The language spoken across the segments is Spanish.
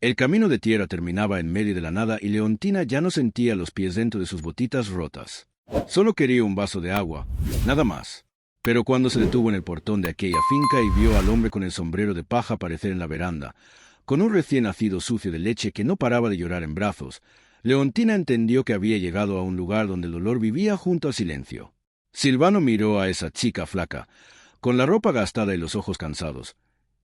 El camino de tierra terminaba en medio de la nada y Leontina ya no sentía los pies dentro de sus botitas rotas. Solo quería un vaso de agua, nada más. Pero cuando se detuvo en el portón de aquella finca y vio al hombre con el sombrero de paja aparecer en la veranda, con un recién nacido sucio de leche que no paraba de llorar en brazos, Leontina entendió que había llegado a un lugar donde el dolor vivía junto al silencio. Silvano miró a esa chica flaca, con la ropa gastada y los ojos cansados,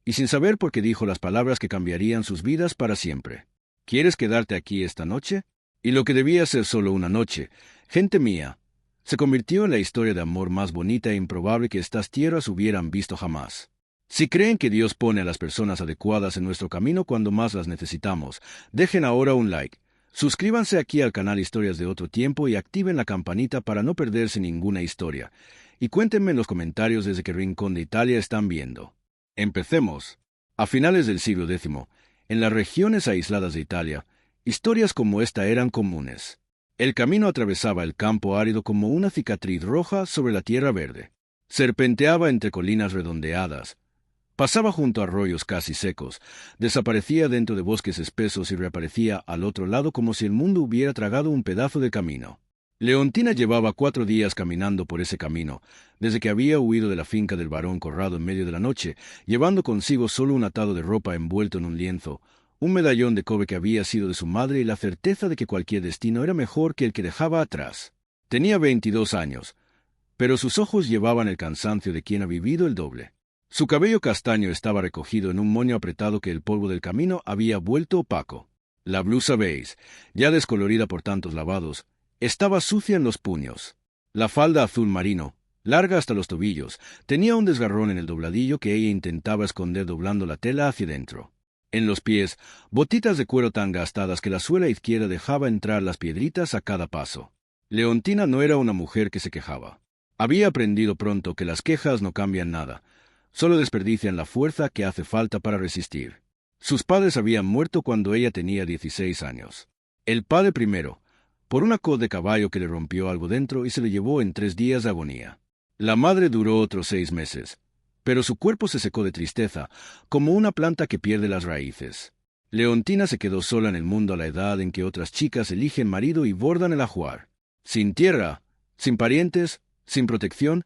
y sin saber por qué dijo las palabras que cambiarían sus vidas para siempre. ¿Quieres quedarte aquí esta noche? Y lo que debía ser solo una noche, gente mía, se convirtió en la historia de amor más bonita e improbable que estas tierras hubieran visto jamás. Si creen que Dios pone a las personas adecuadas en nuestro camino cuando más las necesitamos, dejen ahora un like. Suscríbanse aquí al canal Historias de Otro Tiempo y activen la campanita para no perderse ninguna historia. Y cuéntenme en los comentarios desde qué rincón de Italia están viendo. Empecemos. A finales del siglo X, en las regiones aisladas de Italia, historias como esta eran comunes. El camino atravesaba el campo árido como una cicatriz roja sobre la tierra verde. Serpenteaba entre colinas redondeadas. Pasaba junto a arroyos casi secos, desaparecía dentro de bosques espesos y reaparecía al otro lado como si el mundo hubiera tragado un pedazo de camino. Leontina llevaba 4 días caminando por ese camino, desde que había huido de la finca del varón Corrado en medio de la noche, llevando consigo solo un atado de ropa envuelto en un lienzo, un medallón de cobre que había sido de su madre y la certeza de que cualquier destino era mejor que el que dejaba atrás. Tenía 22 años, pero sus ojos llevaban el cansancio de quien ha vivido el doble. Su cabello castaño estaba recogido en un moño apretado que el polvo del camino había vuelto opaco. La blusa beige, ya descolorida por tantos lavados, estaba sucia en los puños. La falda azul marino, larga hasta los tobillos, tenía un desgarrón en el dobladillo que ella intentaba esconder doblando la tela hacia dentro. En los pies, botitas de cuero tan gastadas que la suela izquierda dejaba entrar las piedritas a cada paso. Leontina no era una mujer que se quejaba. Había aprendido pronto que las quejas no cambian nada, solo desperdician la fuerza que hace falta para resistir. Sus padres habían muerto cuando ella tenía 16 años. El padre primero, por una cod de caballo que le rompió algo dentro y se le llevó en 3 días de agonía. La madre duró otros 6 meses, pero su cuerpo se secó de tristeza, como una planta que pierde las raíces. Leontina se quedó sola en el mundo a la edad en que otras chicas eligen marido y bordan el ajuar. Sin tierra, sin parientes, sin protección,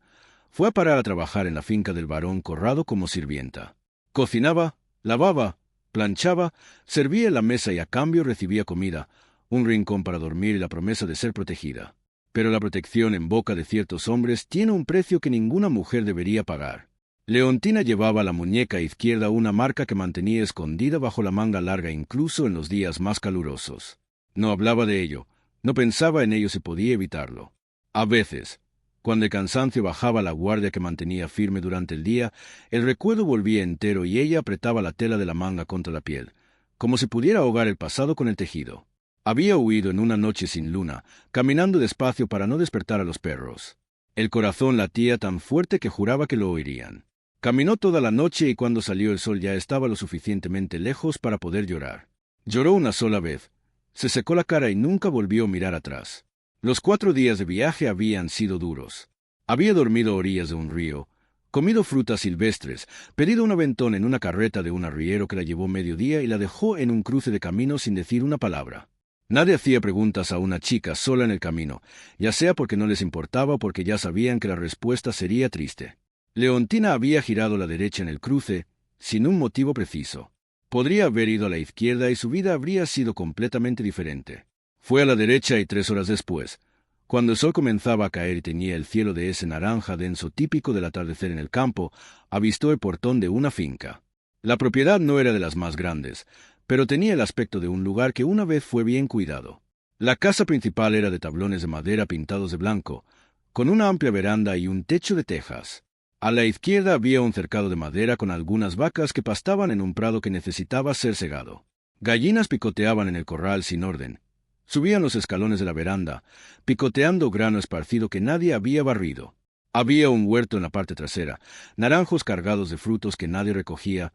fue a parar a trabajar en la finca del varón Corrado como sirvienta. Cocinaba, lavaba, planchaba, servía la mesa y a cambio recibía comida, un rincón para dormir y la promesa de ser protegida. Pero la protección en boca de ciertos hombres tiene un precio que ninguna mujer debería pagar. Leontina llevaba a la muñeca izquierda una marca que mantenía escondida bajo la manga larga incluso en los días más calurosos. No hablaba de ello, no pensaba en ello si podía evitarlo. A veces, cuando el cansancio bajaba la guardia que mantenía firme durante el día, el recuerdo volvía entero y ella apretaba la tela de la manga contra la piel, como si pudiera ahogar el pasado con el tejido. Había huido en una noche sin luna, caminando despacio para no despertar a los perros. El corazón latía tan fuerte que juraba que lo oirían. Caminó toda la noche y cuando salió el sol ya estaba lo suficientemente lejos para poder llorar. Lloró una sola vez, se secó la cara y nunca volvió a mirar atrás. Los 4 días de viaje habían sido duros. Había dormido a orillas de un río, comido frutas silvestres, pedido un aventón en una carreta de un arriero que la llevó mediodía y la dejó en un cruce de camino sin decir una palabra. Nadie hacía preguntas a una chica sola en el camino, ya sea porque no les importaba o porque ya sabían que la respuesta sería triste. Leontina había girado a la derecha en el cruce, sin un motivo preciso. Podría haber ido a la izquierda y su vida habría sido completamente diferente. Fue a la derecha y 3 horas después, cuando el sol comenzaba a caer y teñía el cielo de ese naranja denso típico del atardecer en el campo, avistó el portón de una finca. La propiedad no era de las más grandes, pero tenía el aspecto de un lugar que una vez fue bien cuidado. La casa principal era de tablones de madera pintados de blanco, con una amplia veranda y un techo de tejas. A la izquierda había un cercado de madera con algunas vacas que pastaban en un prado que necesitaba ser segado. Gallinas picoteaban en el corral sin orden. Subían los escalones de la veranda, picoteando grano esparcido que nadie había barrido. Había un huerto en la parte trasera, naranjos cargados de frutos que nadie recogía,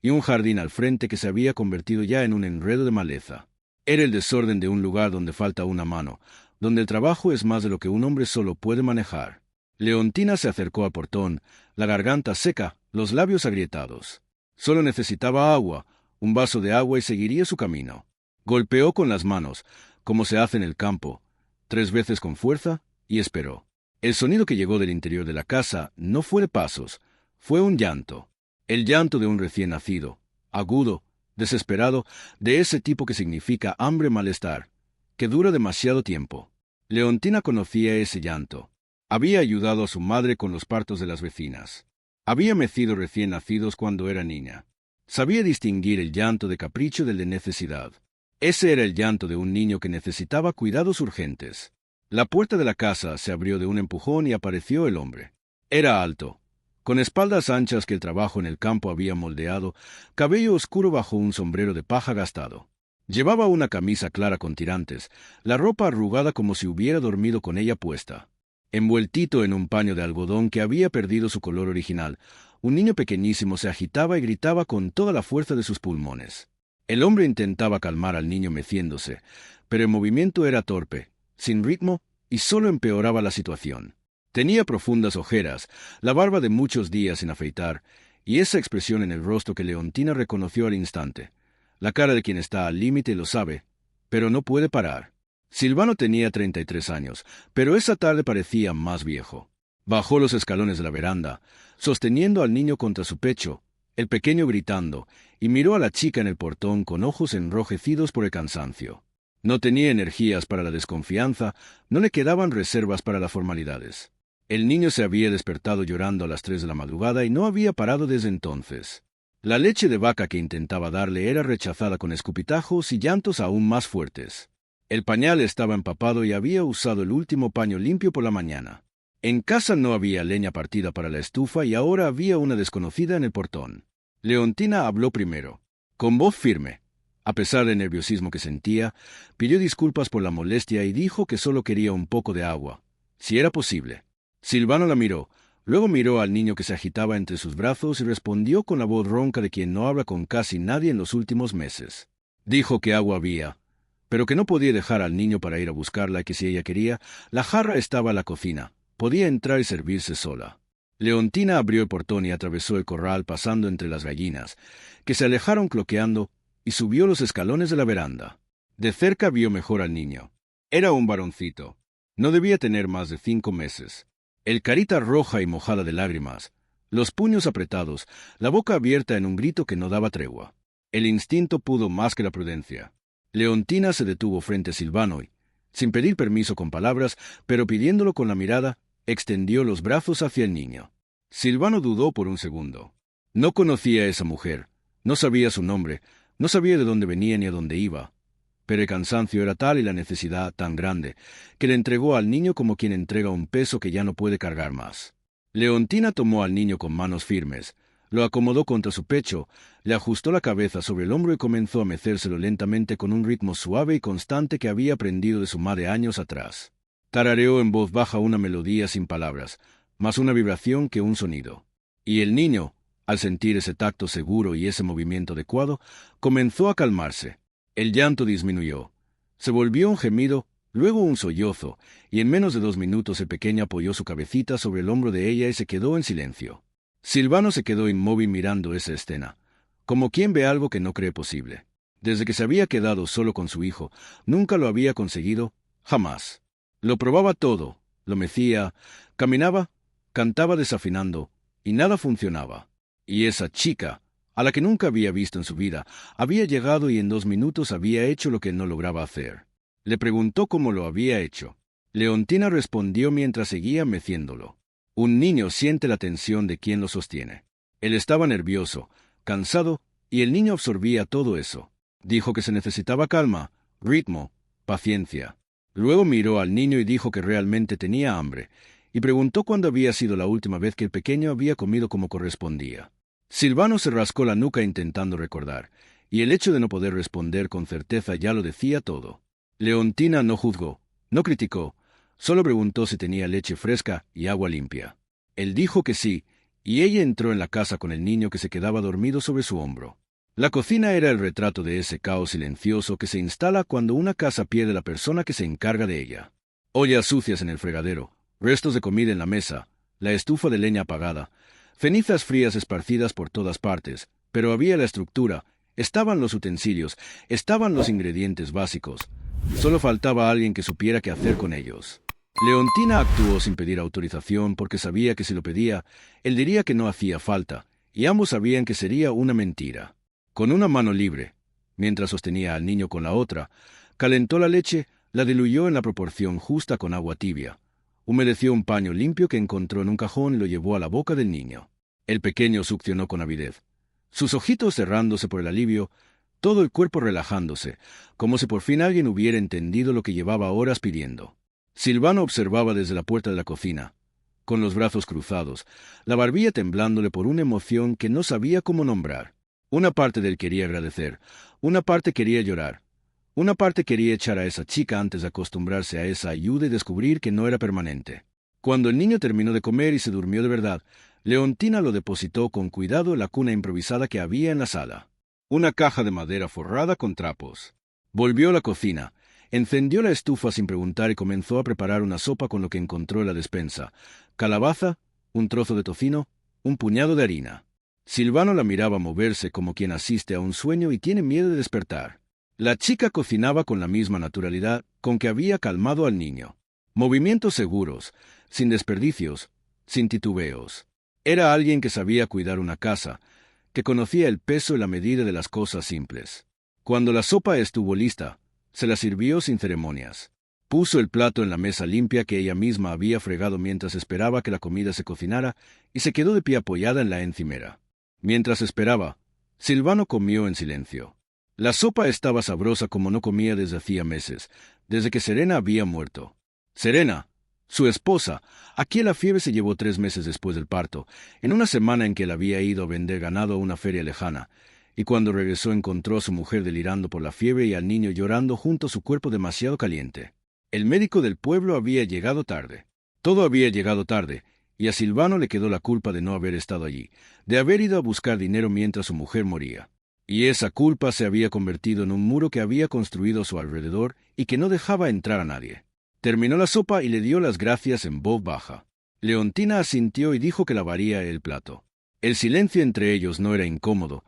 y un jardín al frente que se había convertido ya en un enredo de maleza. Era el desorden de un lugar donde falta una mano, donde el trabajo es más de lo que un hombre solo puede manejar. Leontina se acercó al portón, la garganta seca, los labios agrietados. Solo necesitaba agua, un vaso de agua y seguiría su camino. Golpeó con las manos, como se hace en el campo, 3 veces con fuerza, y esperó. El sonido que llegó del interior de la casa no fue de pasos, fue un llanto. El llanto de un recién nacido, agudo, desesperado, de ese tipo que significa hambre, malestar, que dura demasiado tiempo. Leontina conocía ese llanto. Había ayudado a su madre con los partos de las vecinas. Había mecido recién nacidos cuando era niña. Sabía distinguir el llanto de capricho del de necesidad. Ese era el llanto de un niño que necesitaba cuidados urgentes. La puerta de la casa se abrió de un empujón y apareció el hombre. Era alto, con espaldas anchas que el trabajo en el campo había moldeado, cabello oscuro bajo un sombrero de paja gastado. Llevaba una camisa clara con tirantes, la ropa arrugada como si hubiera dormido con ella puesta. Envueltito en un paño de algodón que había perdido su color original, un niño pequeñísimo se agitaba y gritaba con toda la fuerza de sus pulmones. El hombre intentaba calmar al niño meciéndose, pero el movimiento era torpe, sin ritmo, y solo empeoraba la situación. Tenía profundas ojeras, la barba de muchos días sin afeitar, y esa expresión en el rostro que Leontina reconoció al instante. La cara de quien está al límite lo sabe, pero no puede parar. Silvano tenía 33 años, pero esa tarde parecía más viejo. Bajó los escalones de la veranda, sosteniendo al niño contra su pecho, el pequeño gritando, y miró a la chica en el portón con ojos enrojecidos por el cansancio. No tenía energías para la desconfianza, no le quedaban reservas para las formalidades. El niño se había despertado llorando a las 3 de la madrugada y no había parado desde entonces. La leche de vaca que intentaba darle era rechazada con escupitajos y llantos aún más fuertes. El pañal estaba empapado y había usado el último paño limpio por la mañana. En casa no había leña partida para la estufa y ahora había una desconocida en el portón. Leontina habló primero, con voz firme. A pesar del nerviosismo que sentía, pidió disculpas por la molestia y dijo que solo quería un poco de agua, si era posible. Silvano la miró, luego miró al niño que se agitaba entre sus brazos y respondió con la voz ronca de quien no habla con casi nadie en los últimos meses. Dijo que agua había, pero que no podía dejar al niño para ir a buscarla y que si ella quería, la jarra estaba en la cocina, podía entrar y servirse sola. Leontina abrió el portón y atravesó el corral pasando entre las gallinas, que se alejaron cloqueando, y subió los escalones de la veranda. De cerca vio mejor al niño. Era un varoncito. No debía tener más de 5 meses. El carita roja y mojada de lágrimas, los puños apretados, la boca abierta en un grito que no daba tregua. El instinto pudo más que la prudencia. Leontina se detuvo frente a Silvano y, sin pedir permiso con palabras, pero pidiéndolo con la mirada, extendió los brazos hacia el niño. Silvano dudó por un segundo. No conocía a esa mujer, no sabía su nombre, no sabía de dónde venía ni a dónde iba, pero el cansancio era tal y la necesidad tan grande, que le entregó al niño como quien entrega un peso que ya no puede cargar más. Leontina tomó al niño con manos firmes, lo acomodó contra su pecho, le ajustó la cabeza sobre el hombro y comenzó a mecérselo lentamente con un ritmo suave y constante que había aprendido de su madre años atrás. Tarareó en voz baja una melodía sin palabras, más una vibración que un sonido. Y el niño, al sentir ese tacto seguro y ese movimiento adecuado, comenzó a calmarse. El llanto disminuyó. Se volvió un gemido, luego un sollozo, y en menos de 2 minutos el pequeño apoyó su cabecita sobre el hombro de ella y se quedó en silencio. Silvano se quedó inmóvil mirando esa escena, como quien ve algo que no cree posible. Desde que se había quedado solo con su hijo, nunca lo había conseguido, jamás. Lo probaba todo, lo mecía, caminaba, cantaba desafinando, y nada funcionaba. Y esa chica, a la que nunca había visto en su vida, había llegado y en 2 minutos había hecho lo que no lograba hacer. Le preguntó cómo lo había hecho. Leontina respondió mientras seguía meciéndolo. Un niño siente la tensión de quien lo sostiene. Él estaba nervioso, cansado, y el niño absorbía todo eso. Dijo que se necesitaba calma, ritmo, paciencia. Luego miró al niño y dijo que realmente tenía hambre, y preguntó cuándo había sido la última vez que el pequeño había comido como correspondía. Silvano se rascó la nuca intentando recordar, y el hecho de no poder responder con certeza ya lo decía todo. Leontina no juzgó, no criticó, solo preguntó si tenía leche fresca y agua limpia. Él dijo que sí, y ella entró en la casa con el niño que se quedaba dormido sobre su hombro. La cocina era el retrato de ese caos silencioso que se instala cuando una casa pierde la persona que se encarga de ella. Ollas sucias en el fregadero, restos de comida en la mesa, la estufa de leña apagada, cenizas frías esparcidas por todas partes, pero había la estructura, Estaban los utensilios, estaban los ingredientes básicos. Solo faltaba alguien que supiera qué hacer con ellos. Leontina actuó sin pedir autorización porque sabía que si lo pedía, él diría que no hacía falta, y ambos sabían que sería una mentira. Con una mano libre, mientras sostenía al niño con la otra, calentó la leche, la diluyó en la proporción justa con agua tibia. Humedeció un paño limpio que encontró en un cajón y lo llevó a la boca del niño. El pequeño succionó con avidez, sus ojitos cerrándose por el alivio, todo el cuerpo relajándose, como si por fin alguien hubiera entendido lo que llevaba horas pidiendo. Silvano observaba desde la puerta de la cocina, con los brazos cruzados, la barbilla temblándole por una emoción que no sabía cómo nombrar. Una parte de él quería agradecer, una parte quería llorar, una parte quería echar a esa chica antes de acostumbrarse a esa ayuda y descubrir que no era permanente. Cuando el niño terminó de comer y se durmió de verdad, Leontina lo depositó con cuidado en la cuna improvisada que había en la sala. Una caja de madera forrada con trapos. Volvió a la cocina, encendió la estufa sin preguntar y comenzó a preparar una sopa con lo que encontró en la despensa: calabaza, un trozo de tocino, un puñado de harina. Silvano la miraba moverse como quien asiste a un sueño y tiene miedo de despertar. La chica cocinaba con la misma naturalidad con que había calmado al niño. Movimientos seguros, sin desperdicios, sin titubeos. Era alguien que sabía cuidar una casa, que conocía el peso y la medida de las cosas simples. Cuando la sopa estuvo lista, se la sirvió sin ceremonias. Puso el plato en la mesa limpia que ella misma había fregado mientras esperaba que la comida se cocinara y se quedó de pie apoyada en la encimera. Mientras esperaba, Silvano comió en silencio. La sopa estaba sabrosa como no comía desde hacía meses, desde que Serena había muerto. Serena, su esposa, a quien la fiebre se llevó 3 meses después del parto, en una semana en que él había ido a vender ganado a una feria lejana, y cuando regresó encontró a su mujer delirando por la fiebre y al niño llorando junto a su cuerpo demasiado caliente. El médico del pueblo había llegado tarde. Todo había llegado tarde, y a Silvano le quedó la culpa de no haber estado allí, de haber ido a buscar dinero mientras su mujer moría. Y esa culpa se había convertido en un muro que había construido a su alrededor y que no dejaba entrar a nadie. Terminó la sopa y le dio las gracias en voz baja. Leontina asintió y dijo que lavaría el plato. El silencio entre ellos no era incómodo.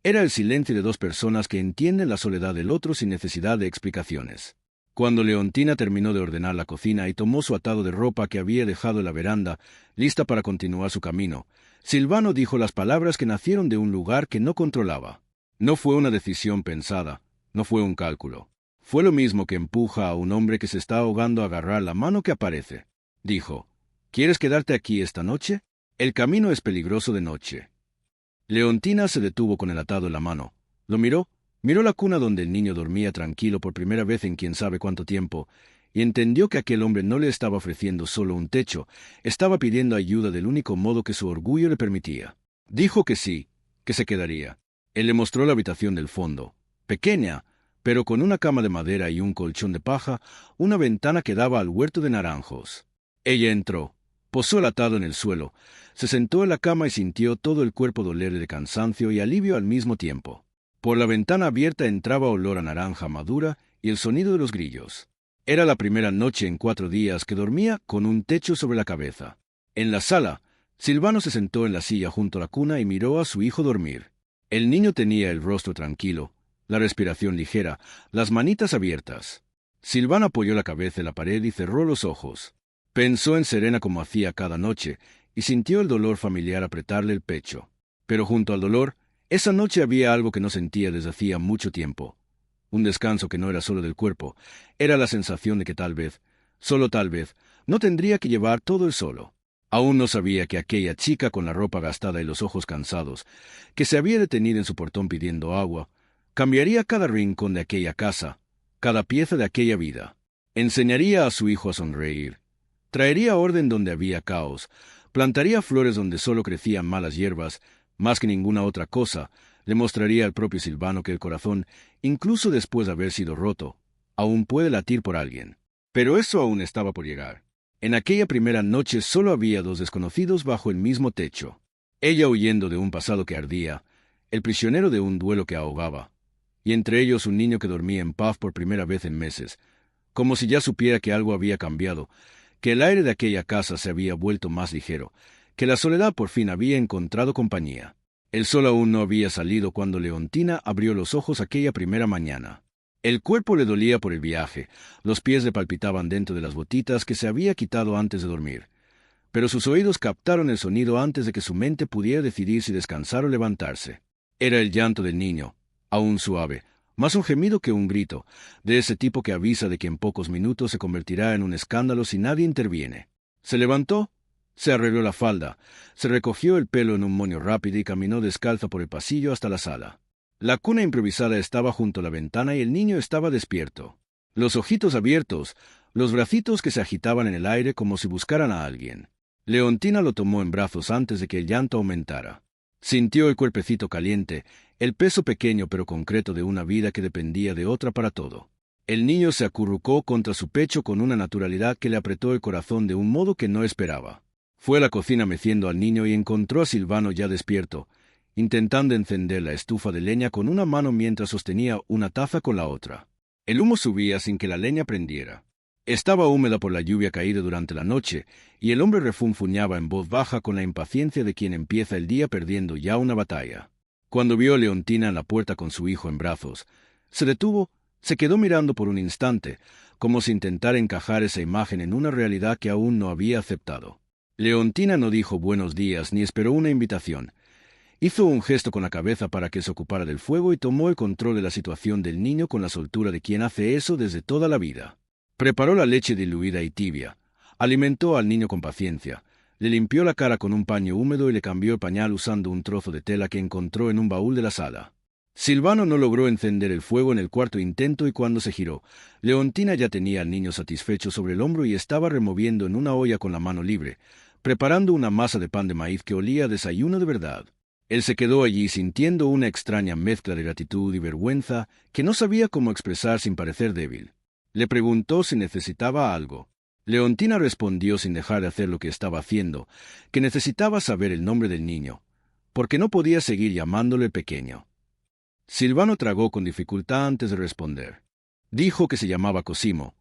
Era el silencio de 2 personas que entienden la soledad del otro sin necesidad de explicaciones. Cuando Leontina terminó de ordenar la cocina y tomó su atado de ropa que había dejado en la veranda, lista para continuar su camino, Silvano dijo las palabras que nacieron de un lugar que no controlaba. No fue una decisión pensada, no fue un cálculo. Fue lo mismo que empuja a un hombre que se está ahogando a agarrar la mano que aparece. Dijo: ¿quieres quedarte aquí esta noche? El camino es peligroso de noche. Leontina se detuvo con el atado en la mano. Lo miró la cuna donde el niño dormía tranquilo por primera vez en quién sabe cuánto tiempo, y entendió que aquel hombre no le estaba ofreciendo solo un techo, estaba pidiendo ayuda del único modo que su orgullo le permitía. Dijo que sí, que se quedaría. Él le mostró la habitación del fondo, pequeña, pero con una cama de madera y un colchón de paja, una ventana que daba al huerto de naranjos. Ella entró, posó el atado en el suelo, se sentó en la cama y sintió todo el cuerpo dolerle de cansancio y alivio al mismo tiempo. Por la ventana abierta entraba olor a naranja madura y el sonido de los grillos. Era la primera noche en 4 días que dormía con un techo sobre la cabeza. En la sala, Silvano se sentó en la silla junto a la cuna y miró a su hijo dormir. El niño tenía el rostro tranquilo, la respiración ligera, las manitas abiertas. Silvano apoyó la cabeza en la pared y cerró los ojos. Pensó en Serena como hacía cada noche, y sintió el dolor familiar apretarle el pecho. Pero junto al dolor, esa noche había algo que no sentía desde hacía mucho tiempo. Un descanso que no era solo del cuerpo, era la sensación de que tal vez, solo tal vez, no tendría que llevar todo él solo. Aún no sabía que aquella chica con la ropa gastada y los ojos cansados, que se había detenido en su portón pidiendo agua, cambiaría cada rincón de aquella casa, cada pieza de aquella vida. Enseñaría a su hijo a sonreír. Traería orden donde había caos. Plantaría flores donde solo crecían malas hierbas. Más que ninguna otra cosa, le mostraría al propio Silvano que el corazón, incluso después de haber sido roto, aún puede latir por alguien. Pero eso aún estaba por llegar. En aquella primera noche solo había 2 desconocidos bajo el mismo techo. Ella huyendo de un pasado que ardía, el prisionero de un duelo que ahogaba, y entre ellos un niño que dormía en paz por primera vez en meses, como si ya supiera que algo había cambiado, que el aire de aquella casa se había vuelto más ligero, que la soledad por fin había encontrado compañía. El sol aún no había salido cuando Leontina abrió los ojos aquella primera mañana. El cuerpo le dolía por el viaje, los pies le palpitaban dentro de las botitas que se había quitado antes de dormir. Pero sus oídos captaron el sonido antes de que su mente pudiera decidir si descansar o levantarse. Era el llanto del niño, aún suave, más un gemido que un grito, de ese tipo que avisa de que en pocos minutos se convertirá en un escándalo si nadie interviene. Se levantó, se arregló la falda, se recogió el pelo en un moño rápido y caminó descalza por el pasillo hasta la sala. La cuna improvisada estaba junto a la ventana y el niño estaba despierto. Los ojitos abiertos, los bracitos que se agitaban en el aire como si buscaran a alguien. Leontina lo tomó en brazos antes de que el llanto aumentara. Sintió el cuerpecito caliente, el peso pequeño pero concreto de una vida que dependía de otra para todo. El niño se acurrucó contra su pecho con una naturalidad que le apretó el corazón de un modo que no esperaba. Fue a la cocina meciendo al niño y encontró a Silvano ya despierto, intentando encender la estufa de leña con una mano mientras sostenía una taza con la otra. El humo subía sin que la leña prendiera. Estaba húmeda por la lluvia caída durante la noche, y el hombre refunfuñaba en voz baja con la impaciencia de quien empieza el día perdiendo ya una batalla. Cuando vio a Leontina en la puerta con su hijo en brazos, se detuvo, se quedó mirando por un instante, como si intentara encajar esa imagen en una realidad que aún no había aceptado. Leontina no dijo buenos días ni esperó una invitación. Hizo un gesto con la cabeza para que se ocupara del fuego y tomó el control de la situación del niño con la soltura de quien hace eso desde toda la vida. Preparó la leche diluida y tibia, alimentó al niño con paciencia, le limpió la cara con un paño húmedo y le cambió el pañal usando un trozo de tela que encontró en un baúl de la sala. Silvano no logró encender el fuego en el cuarto intento y cuando se giró, Leontina ya tenía al niño satisfecho sobre el hombro y estaba removiendo en una olla con la mano libre, preparando una masa de pan de maíz que olía a desayuno de verdad. Él se quedó allí sintiendo una extraña mezcla de gratitud y vergüenza que no sabía cómo expresar sin parecer débil. Le preguntó si necesitaba algo. Leontina respondió sin dejar de hacer lo que estaba haciendo, que necesitaba saber el nombre del niño, porque no podía seguir llamándole pequeño. Silvano tragó con dificultad antes de responder. Dijo que se llamaba Cosimo,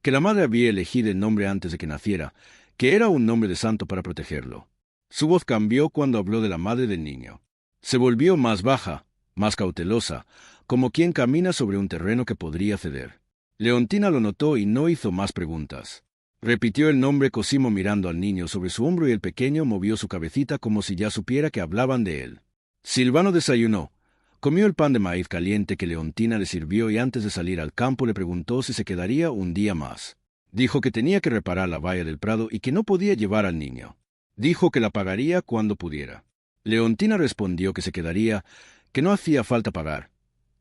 que la madre había elegido el nombre antes de que naciera, que era un nombre de santo para protegerlo. Su voz cambió cuando habló de la madre del niño. Se volvió más baja, más cautelosa, como quien camina sobre un terreno que podría ceder. Leontina lo notó y no hizo más preguntas. Repitió el nombre Cosimo mirando al niño sobre su hombro y el pequeño movió su cabecita como si ya supiera que hablaban de él. Silvano desayunó. Comió el pan de maíz caliente que Leontina le sirvió y antes de salir al campo le preguntó si se quedaría un día más. Dijo que tenía que reparar la valla del prado y que no podía llevar al niño. Dijo que la pagaría cuando pudiera. Leontina respondió que se quedaría, que no hacía falta pagar,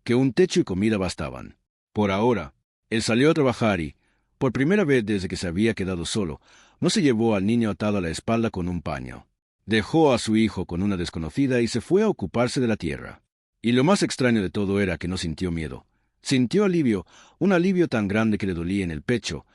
que un techo y comida bastaban. Por ahora, él salió a trabajar y, por primera vez desde que se había quedado solo, no se llevó al niño atado a la espalda con un paño. Dejó a su hijo con una desconocida y se fue a ocuparse de la tierra. Y lo más extraño de todo era que no sintió miedo. Sintió alivio, un alivio tan grande que le dolía en el pecho,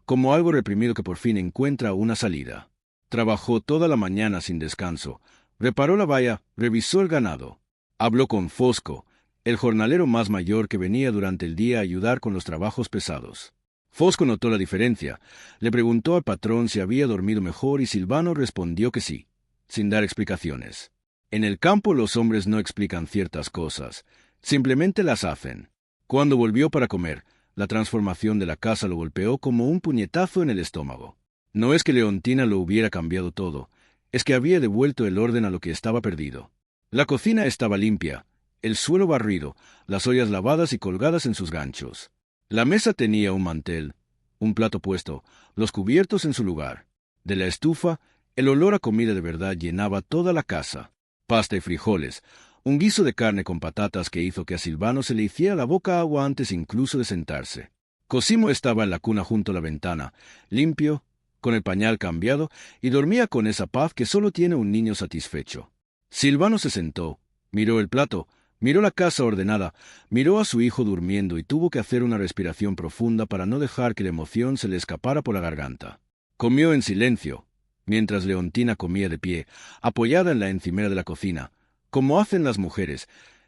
como algo reprimido que por fin encuentra una salida. Trabajó toda la mañana sin descanso, reparó la valla, revisó el ganado. Habló con Fosco, el jornalero más mayor que venía durante el día a ayudar con los trabajos pesados. Fosco notó la diferencia, le preguntó al patrón si había dormido mejor y Silvano respondió que sí, sin dar explicaciones. En el campo los hombres no explican ciertas cosas, simplemente las hacen. Cuando volvió para comer, la transformación de la casa lo golpeó como un puñetazo en el estómago. No es que Leontina lo hubiera cambiado todo, es que había devuelto el orden a lo que estaba perdido. La cocina estaba limpia, el suelo barrido, las ollas lavadas y colgadas en sus ganchos. La mesa tenía un mantel, un plato puesto, los cubiertos en su lugar. De la estufa, el olor a comida de verdad llenaba toda la casa. Pasta y frijoles, un guiso de carne con patatas que hizo que a Silvano se le hiciera la boca agua antes incluso de sentarse. Cosimo estaba en la cuna junto a la ventana, limpio, con el pañal cambiado, y dormía con esa paz que solo tiene un niño satisfecho. Silvano se sentó, miró el plato, miró la casa ordenada, miró a su hijo durmiendo y tuvo que hacer una respiración profunda para no dejar que la emoción se le escapara por la garganta. Comió en silencio, mientras Leontina comía de pie, apoyada en la encimera de la cocina, como hacen las mujeres,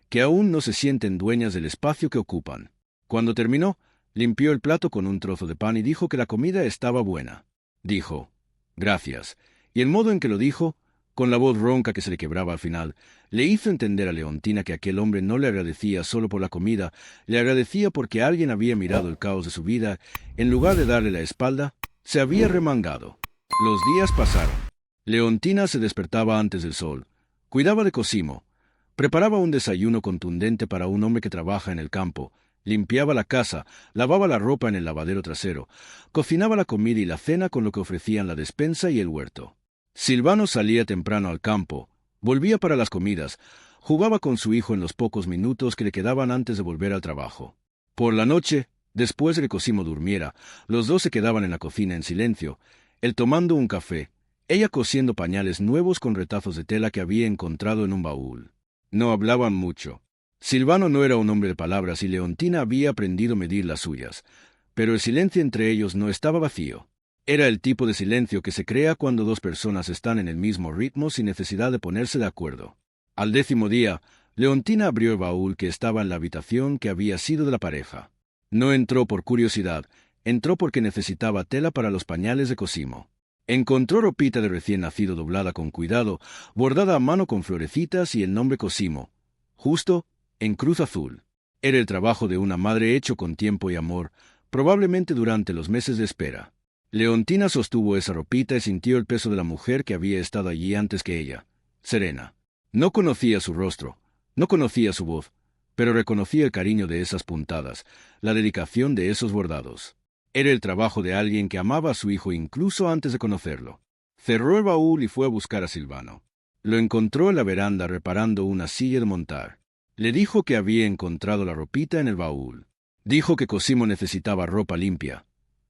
que aún no se sienten dueñas del espacio que ocupan. Cuando terminó, limpió el plato con un trozo de pan y dijo que la comida estaba buena. Dijo, gracias, y el modo en que lo dijo, con la voz ronca que se le quebraba al final, le hizo entender a Leontina que aquel hombre no le agradecía solo por la comida, le agradecía porque alguien había mirado el caos de su vida, en lugar de darle la espalda, se había remangado. Los días pasaron. Leontina se despertaba antes del sol, cuidaba de Cosimo, preparaba un desayuno contundente para un hombre que trabaja en el campo, limpiaba la casa, lavaba la ropa en el lavadero trasero, cocinaba la comida y la cena con lo que ofrecían la despensa y el huerto. Silvano salía temprano al campo, volvía para las comidas, jugaba con su hijo en los pocos minutos que le quedaban antes de volver al trabajo. Por la noche, después de que Cosimo durmiera, los dos se quedaban en la cocina en silencio, él tomando un café, ella cosiendo pañales nuevos con retazos de tela que había encontrado en un baúl. No hablaban mucho. Silvano no era un hombre de palabras y Leontina había aprendido a medir las suyas, pero el silencio entre ellos no estaba vacío. Era el tipo de silencio que se crea cuando dos personas están en el mismo ritmo sin necesidad de ponerse de acuerdo. Al 10º día, Leontina abrió el baúl que estaba en la habitación que había sido de la pareja. No entró por curiosidad, entró porque necesitaba tela para los pañales de Cosimo. Encontró ropita de recién nacido doblada con cuidado, bordada a mano con florecitas y el nombre Cosimo, justo en cruz azul. Era el trabajo de una madre hecho con tiempo y amor, probablemente durante los meses de espera. Leontina sostuvo esa ropita y sintió el peso de la mujer que había estado allí antes que ella, Serena. No conocía su rostro, no conocía su voz, pero reconocía el cariño de esas puntadas, la dedicación de esos bordados. Era el trabajo de alguien que amaba a su hijo incluso antes de conocerlo. Cerró el baúl y fue a buscar a Silvano. Lo encontró en la veranda reparando una silla de montar. Le dijo que había encontrado la ropita en el baúl. Dijo que Cosimo necesitaba ropa limpia,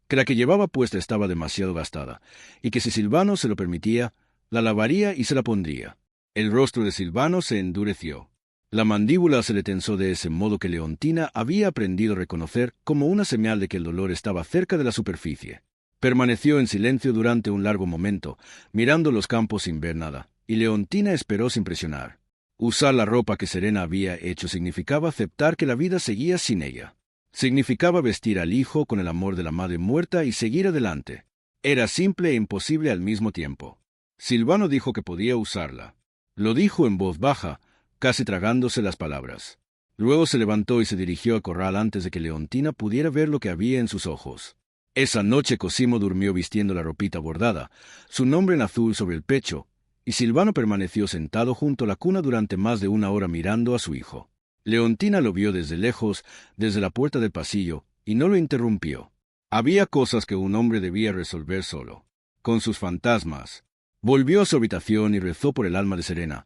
que la que llevaba puesta estaba demasiado gastada, y que si Silvano se lo permitía, la lavaría y se la pondría. El rostro de Silvano se endureció. La mandíbula se le tensó de ese modo que Leontina había aprendido a reconocer como una señal de que el dolor estaba cerca de la superficie. Permaneció en silencio durante un largo momento, mirando los campos sin ver nada, y Leontina esperó sin presionar. Usar la ropa que Serena había hecho significaba aceptar que la vida seguía sin ella. Significaba vestir al hijo con el amor de la madre muerta y seguir adelante. Era simple e imposible al mismo tiempo. Silvano dijo que podía usarla. Lo dijo en voz baja, casi tragándose las palabras. Luego se levantó y se dirigió al corral antes de que Leontina pudiera ver lo que había en sus ojos. Esa noche Cosimo durmió vistiendo la ropita bordada, su nombre en azul sobre el pecho, y Silvano permaneció sentado junto a la cuna durante más de 1 hora mirando a su hijo. Leontina lo vio desde lejos, desde la puerta del pasillo, y no lo interrumpió. Había cosas que un hombre debía resolver solo, con sus fantasmas. Volvió a su habitación y rezó por el alma de Serena,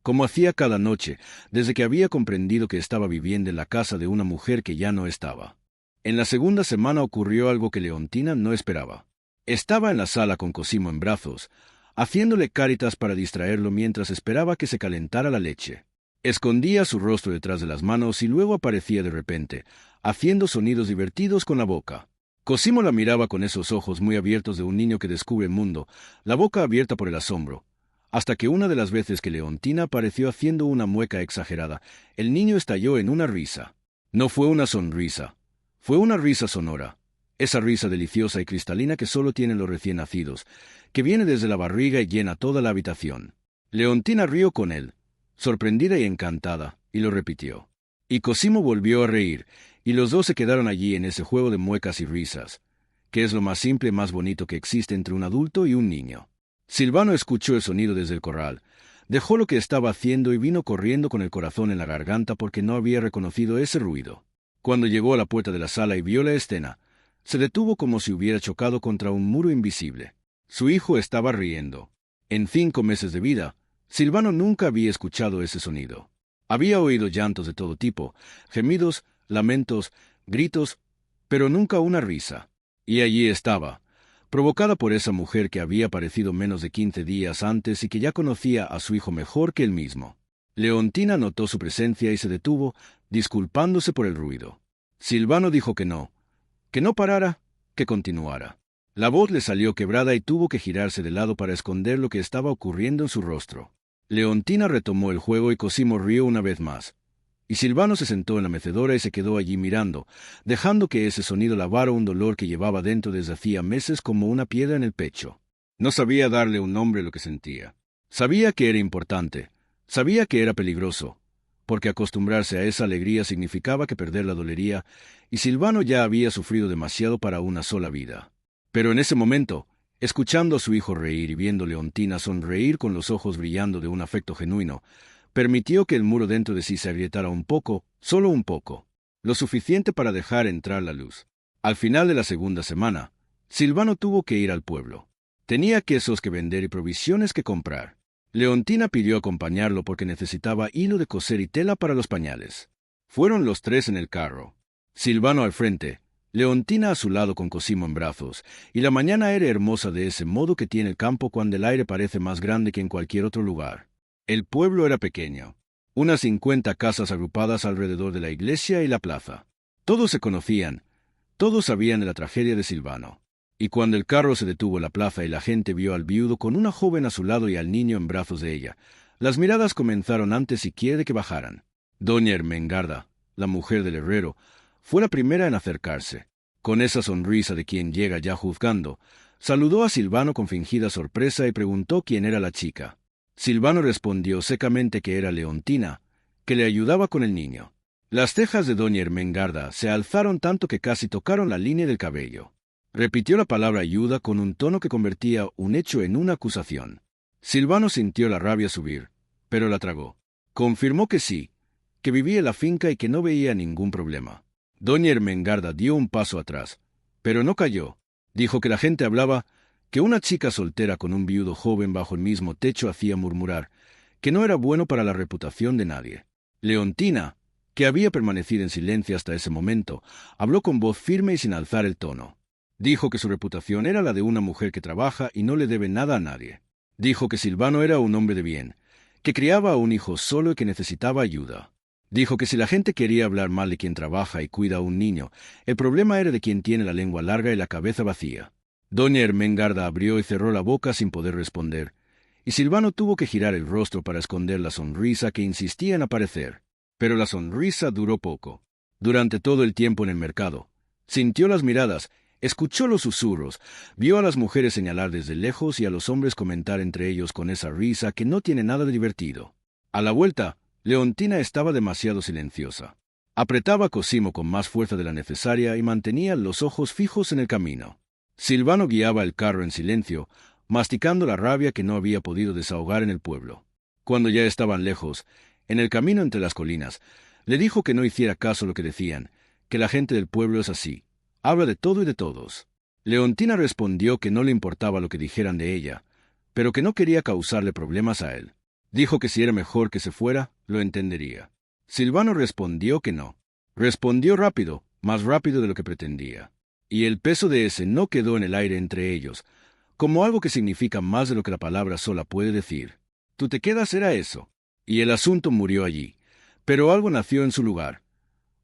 como hacía cada noche, desde que había comprendido que estaba viviendo en la casa de una mujer que ya no estaba. En la segunda semana ocurrió algo que Leontina no esperaba. Estaba en la sala con Cosimo en brazos, haciéndole caritas para distraerlo mientras esperaba que se calentara la leche. Escondía su rostro detrás de las manos y luego aparecía de repente, haciendo sonidos divertidos con la boca. Cosimo la miraba con esos ojos muy abiertos de un niño que descubre el mundo, la boca abierta por el asombro. Hasta que una de las veces que Leontina apareció haciendo una mueca exagerada, el niño estalló en una risa. No fue una sonrisa, fue una risa sonora, esa risa deliciosa y cristalina que solo tienen los recién nacidos, que viene desde la barriga y llena toda la habitación. Leontina rió con él, sorprendida y encantada, y lo repitió. Y Cosimo volvió a reír, y los dos se quedaron allí en ese juego de muecas y risas, que es lo más simple y más bonito que existe entre un adulto y un niño. Silvano escuchó el sonido desde el corral, dejó lo que estaba haciendo y vino corriendo con el corazón en la garganta porque no había reconocido ese ruido. Cuando llegó a la puerta de la sala y vio la escena, se detuvo como si hubiera chocado contra un muro invisible. Su hijo estaba riendo. En 5 meses de vida, Silvano nunca había escuchado ese sonido. Había oído llantos de todo tipo, gemidos, lamentos, gritos, pero nunca una risa. Y allí estaba, provocada por esa mujer que había aparecido menos de 15 días antes y que ya conocía a su hijo mejor que él mismo. Leontina notó su presencia y se detuvo, disculpándose por el ruido. Silvano dijo que no parara, que continuara. La voz le salió quebrada y tuvo que girarse de lado para esconder lo que estaba ocurriendo en su rostro. Leontina retomó el juego y Cosimo rió una vez más. Y Silvano se sentó en la mecedora y se quedó allí mirando, dejando que ese sonido lavara un dolor que llevaba dentro desde hacía meses como una piedra en el pecho. No sabía darle un nombre a lo que sentía. Sabía que era importante, sabía que era peligroso, porque acostumbrarse a esa alegría significaba que perderla dolería, y Silvano ya había sufrido demasiado para una sola vida. Pero en ese momento, escuchando a su hijo reír y viendo a Leontina sonreír con los ojos brillando de un afecto genuino, permitió que el muro dentro de sí se agrietara un poco, solo un poco, lo suficiente para dejar entrar la luz. Al final de la segunda semana, Silvano tuvo que ir al pueblo. Tenía quesos que vender y provisiones que comprar. Leontina pidió acompañarlo porque necesitaba hilo de coser y tela para los pañales. Fueron los tres en el carro. Silvano al frente, Leontina a su lado con Cosimo en brazos, y la mañana era hermosa de ese modo que tiene el campo cuando el aire parece más grande que en cualquier otro lugar. El pueblo era pequeño, unas 50 casas agrupadas alrededor de la iglesia y la plaza. Todos se conocían, todos sabían de la tragedia de Silvano. Y cuando el carro se detuvo en la plaza y la gente vio al viudo con una joven a su lado y al niño en brazos de ella, las miradas comenzaron antes siquiera de que bajaran. Doña Ermengarda, la mujer del herrero, fue la primera en acercarse. Con esa sonrisa de quien llega ya juzgando, saludó a Silvano con fingida sorpresa y preguntó quién era la chica. Silvano respondió secamente que era Leontina, que le ayudaba con el niño. Las cejas de doña Ermengarda se alzaron tanto que casi tocaron la línea del cabello. Repitió la palabra ayuda con un tono que convertía un hecho en una acusación. Silvano sintió la rabia subir, pero la tragó. Confirmó que sí, que vivía en la finca y que no veía ningún problema. Doña Ermengarda dio un paso atrás, pero no cayó. Dijo que la gente hablaba, que una chica soltera con un viudo joven bajo el mismo techo hacía murmurar, que no era bueno para la reputación de nadie. Leontina, que había permanecido en silencio hasta ese momento, habló con voz firme y sin alzar el tono. Dijo que su reputación era la de una mujer que trabaja y no le debe nada a nadie. Dijo que Silvano era un hombre de bien, que criaba a un hijo solo y que necesitaba ayuda. Dijo que si la gente quería hablar mal de quien trabaja y cuida a un niño, el problema era de quien tiene la lengua larga y la cabeza vacía. Doña Ermengarda abrió y cerró la boca sin poder responder, y Silvano tuvo que girar el rostro para esconder la sonrisa que insistía en aparecer. Pero la sonrisa duró poco. Durante todo el tiempo en el mercado, sintió las miradas, escuchó los susurros, vio a las mujeres señalar desde lejos y a los hombres comentar entre ellos con esa risa que no tiene nada de divertido. A la vuelta, Leontina estaba demasiado silenciosa. Apretaba a Cosimo con más fuerza de la necesaria y mantenía los ojos fijos en el camino. Silvano guiaba el carro en silencio, masticando la rabia que no había podido desahogar en el pueblo. Cuando ya estaban lejos, en el camino entre las colinas, le dijo que no hiciera caso a lo que decían, que la gente del pueblo es así. Habla de todo y de todos. Leontina respondió que no le importaba lo que dijeran de ella, pero que no quería causarle problemas a él. Dijo que si era mejor que se fuera, lo entendería. Silvano respondió que no. Respondió rápido, más rápido de lo que pretendía. Y el peso de ese no quedó en el aire entre ellos, como algo que significa más de lo que la palabra sola puede decir. Tú te quedas era eso. Y el asunto murió allí. Pero algo nació en su lugar.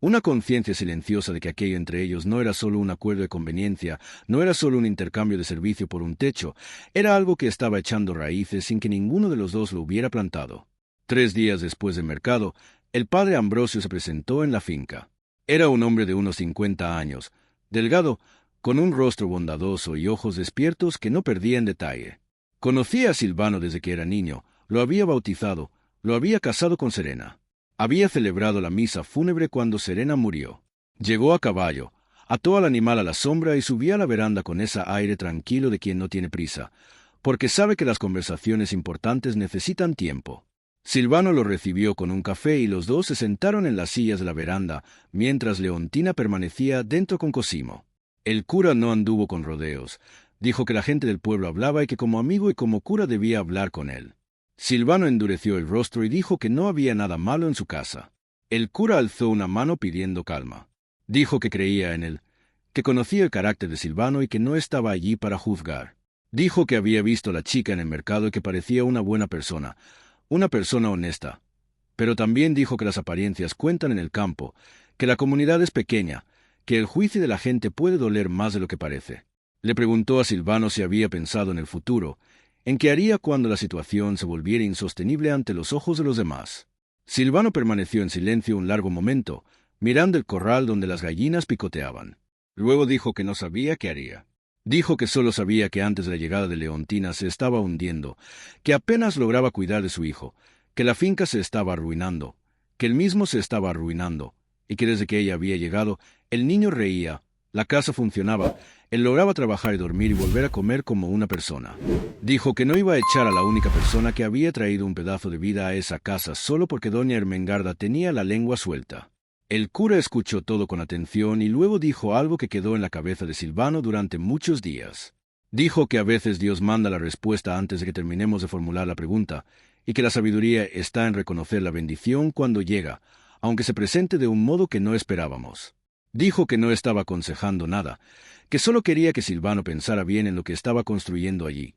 Una conciencia silenciosa de que aquello entre ellos no era solo un acuerdo de conveniencia, no era solo un intercambio de servicio por un techo, era algo que estaba echando raíces sin que ninguno de los dos lo hubiera plantado. 3 días después del mercado, el padre Ambrosio se presentó en la finca. Era un hombre de unos 50 años, delgado, con un rostro bondadoso y ojos despiertos que no perdían detalle. Conocía a Silvano desde que era niño, lo había bautizado, lo había casado con Serena. Había celebrado la misa fúnebre cuando Serena murió. Llegó a caballo, ató al animal a la sombra y subió a la veranda con ese aire tranquilo de quien no tiene prisa, porque sabe que las conversaciones importantes necesitan tiempo. Silvano lo recibió con un café y los dos se sentaron en las sillas de la veranda, mientras Leontina permanecía dentro con Cosimo. El cura no anduvo con rodeos. Dijo que la gente del pueblo hablaba y que como amigo y como cura debía hablar con él. Silvano endureció el rostro y dijo que no había nada malo en su casa. El cura alzó una mano pidiendo calma. Dijo que creía en él, que conocía el carácter de Silvano y que no estaba allí para juzgar. Dijo que había visto a la chica en el mercado y que parecía una buena persona, una persona honesta. Pero también dijo que las apariencias cuentan en el campo, que la comunidad es pequeña, que el juicio de la gente puede doler más de lo que parece. Le preguntó a Silvano si había pensado en el futuro, en qué haría cuando la situación se volviera insostenible ante los ojos de los demás. Silvano permaneció en silencio un largo momento, mirando el corral donde las gallinas picoteaban. Luego dijo que no sabía qué haría. Dijo que solo sabía que antes de la llegada de Leontina se estaba hundiendo, que apenas lograba cuidar de su hijo, que la finca se estaba arruinando, que él mismo se estaba arruinando, y que desde que ella había llegado, el niño reía, la casa funcionaba, él lograba trabajar y dormir y volver a comer como una persona. Dijo que no iba a echar a la única persona que había traído un pedazo de vida a esa casa solo porque doña Ermengarda tenía la lengua suelta. El cura escuchó todo con atención y luego dijo algo que quedó en la cabeza de Silvano durante muchos días. Dijo que a veces Dios manda la respuesta antes de que terminemos de formular la pregunta, y que la sabiduría está en reconocer la bendición cuando llega, aunque se presente de un modo que no esperábamos. Dijo que no estaba aconsejando nada, que solo quería que Silvano pensara bien en lo que estaba construyendo allí,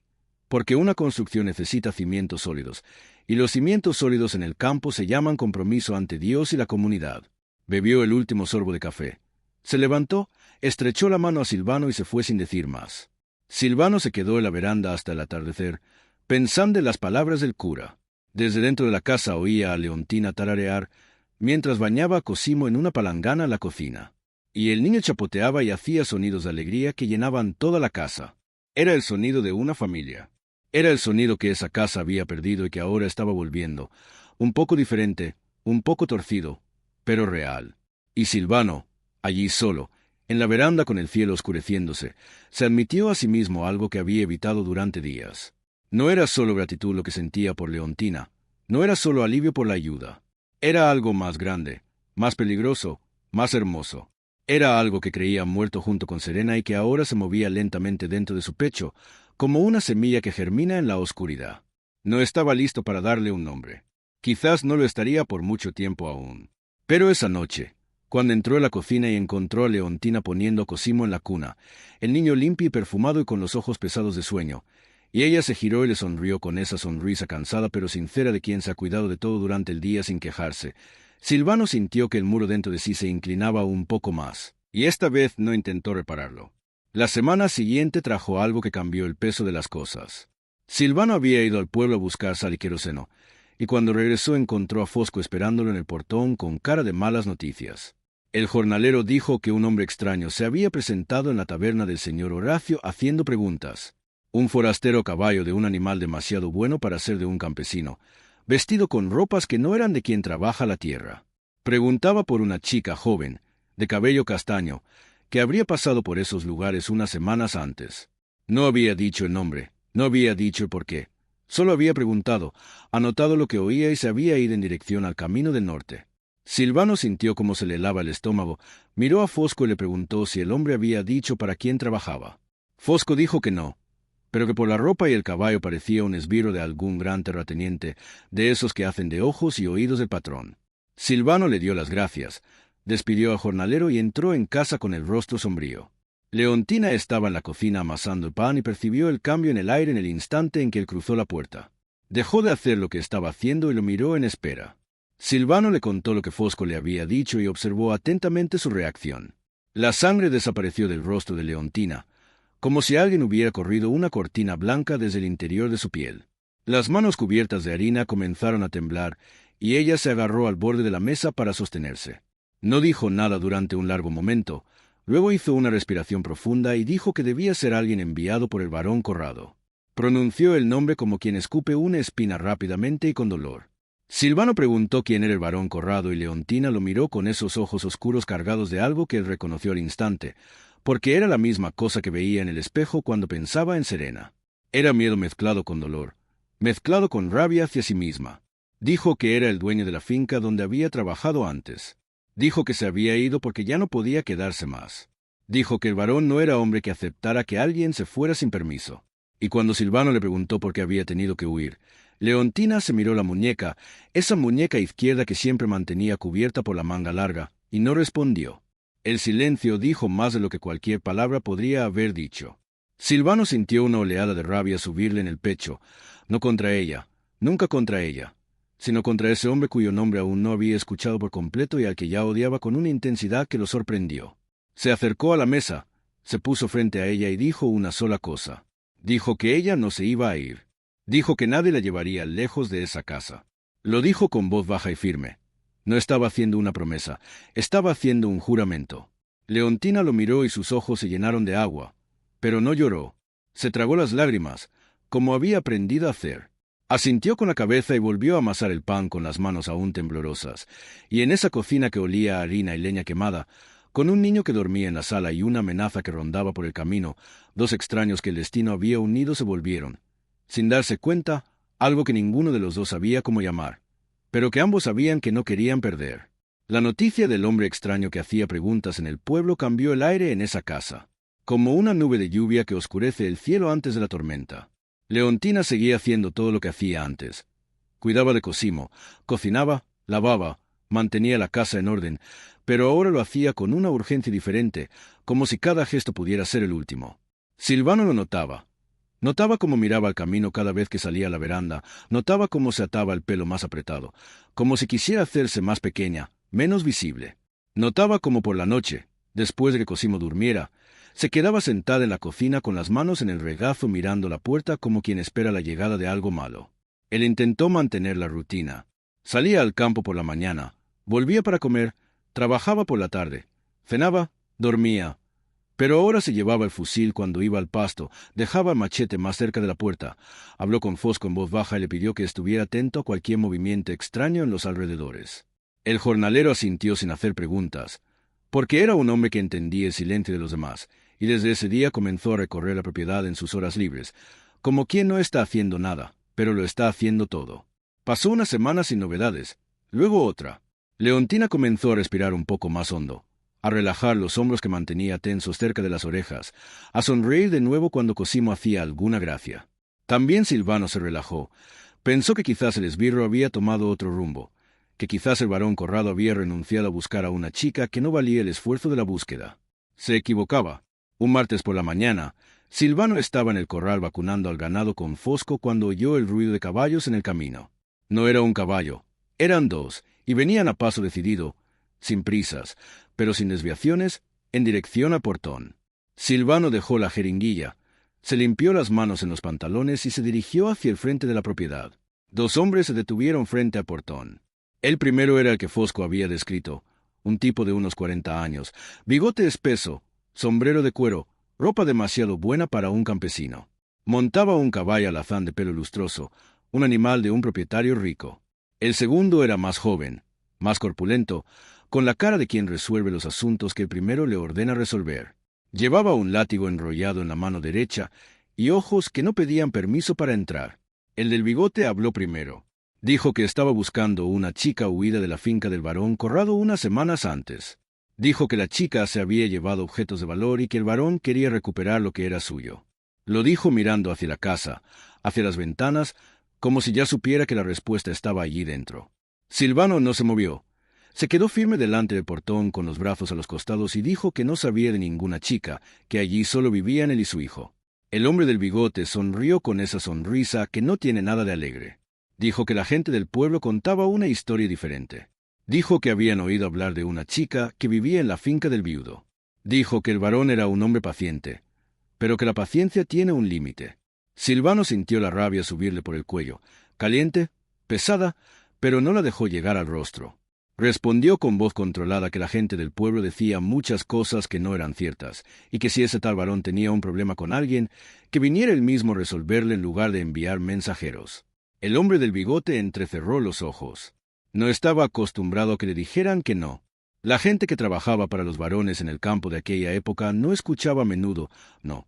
porque una construcción necesita cimientos sólidos, y los cimientos sólidos en el campo se llaman compromiso ante Dios y la comunidad. Bebió el último sorbo de café. Se levantó, estrechó la mano a Silvano y se fue sin decir más. Silvano se quedó en la veranda hasta el atardecer, pensando en las palabras del cura. Desde dentro de la casa oía a Leontina tararear, mientras bañaba a Cosimo en una palangana en la cocina. Y el niño chapoteaba y hacía sonidos de alegría que llenaban toda la casa. Era el sonido de una familia. Era el sonido que esa casa había perdido y que ahora estaba volviendo, un poco diferente, un poco torcido, pero real. Y Silvano, allí solo, en la veranda con el cielo oscureciéndose, se admitió a sí mismo algo que había evitado durante días. No era solo gratitud lo que sentía por Leontina, no era solo alivio por la ayuda. Era algo más grande, más peligroso, más hermoso. Era algo que creía muerto junto con Serena y que ahora se movía lentamente dentro de su pecho, como una semilla que germina en la oscuridad. No estaba listo para darle un nombre. Quizás no lo estaría por mucho tiempo aún. Pero esa noche, cuando entró a la cocina y encontró a Leontina poniendo a Cosimo en la cuna, el niño limpio y perfumado y con los ojos pesados de sueño, y ella se giró y le sonrió con esa sonrisa cansada pero sincera de quien se ha cuidado de todo durante el día sin quejarse, Silvano sintió que el muro dentro de sí se inclinaba un poco más, y esta vez no intentó repararlo. La semana siguiente trajo algo que cambió el peso de las cosas. Silvano había ido al pueblo a buscar sal y queroseno, y cuando regresó encontró a Fosco esperándolo en el portón con cara de malas noticias. El jornalero dijo que un hombre extraño se había presentado en la taberna del señor Horacio haciendo preguntas. Un forastero caballo de un animal demasiado bueno para ser de un campesino, vestido con ropas que no eran de quien trabaja la tierra. Preguntaba por una chica joven, de cabello castaño, que habría pasado por esos lugares unas semanas antes. No había dicho el nombre, no había dicho el porqué. Solo había preguntado, anotado lo que oía y se había ido en dirección al camino del norte. Silvano sintió cómo se le helaba el estómago, miró a Fosco y le preguntó si el hombre había dicho para quién trabajaba. Fosco dijo que no, pero que por la ropa y el caballo parecía un esbirro de algún gran terrateniente, de esos que hacen de ojos y oídos del patrón. Silvano le dio las gracias, despidió al jornalero y entró en casa con el rostro sombrío. Leontina estaba en la cocina amasando el pan y percibió el cambio en el aire en el instante en que él cruzó la puerta. Dejó de hacer lo que estaba haciendo y lo miró en espera. Silvano le contó lo que Fosco le había dicho y observó atentamente su reacción. La sangre desapareció del rostro de Leontina, como si alguien hubiera corrido una cortina blanca desde el interior de su piel. Las manos cubiertas de harina comenzaron a temblar y ella se agarró al borde de la mesa para sostenerse. No dijo nada durante un largo momento. Luego hizo una respiración profunda y dijo que debía ser alguien enviado por el varón Corrado. Pronunció el nombre como quien escupe una espina rápidamente y con dolor. Silvano preguntó quién era el varón Corrado y Leontina lo miró con esos ojos oscuros cargados de algo que él reconoció al instante, porque era la misma cosa que veía en el espejo cuando pensaba en Serena. Era miedo mezclado con dolor, mezclado con rabia hacia sí misma. Dijo que era el dueño de la finca donde había trabajado antes. Dijo que se había ido porque ya no podía quedarse más. Dijo que el varón no era hombre que aceptara que alguien se fuera sin permiso. Y cuando Silvano le preguntó por qué había tenido que huir, Leontina se miró la muñeca, esa muñeca izquierda que siempre mantenía cubierta por la manga larga, y no respondió. El silencio dijo más de lo que cualquier palabra podría haber dicho. Silvano sintió una oleada de rabia subirle en el pecho, no contra ella, nunca contra ella, sino contra ese hombre cuyo nombre aún no había escuchado por completo y al que ya odiaba con una intensidad que lo sorprendió. Se acercó a la mesa, se puso frente a ella y dijo una sola cosa. Dijo que ella no se iba a ir. Dijo que nadie la llevaría lejos de esa casa. Lo dijo con voz baja y firme. No estaba haciendo una promesa, estaba haciendo un juramento. Leontina lo miró y sus ojos se llenaron de agua. pero no lloró. Se tragó las lágrimas, como había aprendido a hacer. Asintió con la cabeza y volvió a amasar el pan con las manos aún temblorosas, y en esa cocina que olía a harina y leña quemada, con un niño que dormía en la sala y una amenaza que rondaba por el camino, dos extraños que el destino había unido se volvieron, sin darse cuenta, algo que ninguno de los dos sabía cómo llamar, pero que ambos sabían que no querían perder. La noticia del hombre extraño que hacía preguntas en el pueblo cambió el aire en esa casa, como una nube de lluvia que oscurece el cielo antes de la tormenta. Leontina seguía haciendo todo lo que hacía antes. Cuidaba de Cosimo, cocinaba, lavaba, mantenía la casa en orden, pero ahora lo hacía con una urgencia diferente, como si cada gesto pudiera ser el último. Silvano lo notaba. Notaba cómo miraba al camino cada vez que salía a la veranda, notaba cómo se ataba el pelo más apretado, como si quisiera hacerse más pequeña, menos visible. Notaba cómo por la noche, después de que Cosimo durmiera, se quedaba sentada en la cocina con las manos en el regazo mirando la puerta como quien espera la llegada de algo malo. Él intentó mantener la rutina. Salía al campo por la mañana, volvía para comer, trabajaba por la tarde, cenaba, dormía. Pero ahora se llevaba el fusil cuando iba al pasto, dejaba el machete más cerca de la puerta, habló con Fosco en voz baja y le pidió que estuviera atento a cualquier movimiento extraño en los alrededores. El jornalero asintió sin hacer preguntas, porque era un hombre que entendía el silencio de los demás, y desde ese día comenzó a recorrer la propiedad en sus horas libres, como quien no está haciendo nada, pero lo está haciendo todo. Pasó una semana sin novedades, luego otra. Leontina comenzó a respirar un poco más hondo, a relajar los hombros que mantenía tensos cerca de las orejas, a sonreír de nuevo cuando Cosimo hacía alguna gracia. También Silvano se relajó. Pensó que quizás el esbirro había tomado otro rumbo, que quizás el varón Corrado había renunciado a buscar a una chica que no valía el esfuerzo de la búsqueda. Se equivocaba. Un martes por la mañana, Silvano estaba en el corral vacunando al ganado con Fosco cuando oyó el ruido de caballos en el camino. No era un caballo, eran dos, y venían a paso decidido, sin prisas, pero sin desviaciones, en dirección a Portón. Silvano dejó la jeringuilla, se limpió las manos en los pantalones y se dirigió hacia el frente de la propiedad. Dos hombres se detuvieron frente a Portón. El primero era el que Fosco había descrito, un tipo de unos 40 años, bigote espeso, sombrero de cuero, ropa demasiado buena para un campesino. Montaba un caballo alazán de pelo lustroso, un animal de un propietario rico. El segundo era más joven, más corpulento, con la cara de quien resuelve los asuntos que el primero le ordena resolver. Llevaba un látigo enrollado en la mano derecha y ojos que no pedían permiso para entrar. El del bigote habló primero. Dijo que estaba buscando una chica huida de la finca del varón Corrado unas semanas antes. Dijo que la chica se había llevado objetos de valor y que el varón quería recuperar lo que era suyo. Lo dijo mirando hacia la casa, hacia las ventanas, como si ya supiera que la respuesta estaba allí dentro. Silvano no se movió. Se quedó firme delante del portón con los brazos a los costados y dijo que no sabía de ninguna chica, que allí solo vivían él y su hijo. El hombre del bigote sonrió con esa sonrisa que no tiene nada de alegre. Dijo que la gente del pueblo contaba una historia diferente. Dijo que habían oído hablar de una chica que vivía en la finca del viudo. Dijo que el varón era un hombre paciente, pero que la paciencia tiene un límite. Silvano sintió la rabia subirle por el cuello, caliente, pesada, pero no la dejó llegar al rostro. Respondió con voz controlada que la gente del pueblo decía muchas cosas que no eran ciertas, y que si ese tal varón tenía un problema con alguien, que viniera él mismo a resolverle en lugar de enviar mensajeros. El hombre del bigote entrecerró los ojos. No estaba acostumbrado a que le dijeran que no. La gente que trabajaba para los varones en el campo de aquella época no escuchaba a menudo, no,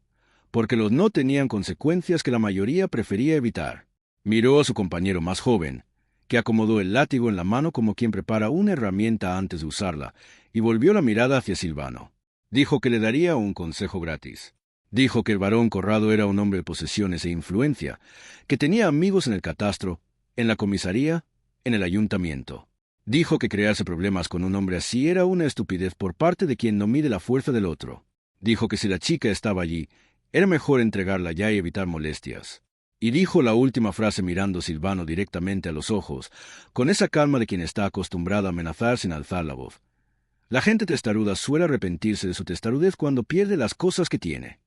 porque los no tenían consecuencias que la mayoría prefería evitar. Miró a su compañero más joven, que acomodó el látigo en la mano como quien prepara una herramienta antes de usarla, y volvió la mirada hacia Silvano. Dijo que le daría un consejo gratis. Dijo que el varón Corrado era un hombre de posesiones e influencia, que tenía amigos en el catastro, en la comisaría, en el ayuntamiento. Dijo que crearse problemas con un hombre así era una estupidez por parte de quien no mide la fuerza del otro. Dijo que si la chica estaba allí, era mejor entregarla ya y evitar molestias. Y dijo la última frase mirando a Silvano directamente a los ojos, con esa calma de quien está acostumbrado a amenazar sin alzar la voz. La gente testaruda suele arrepentirse de su testarudez cuando pierde las cosas que tiene.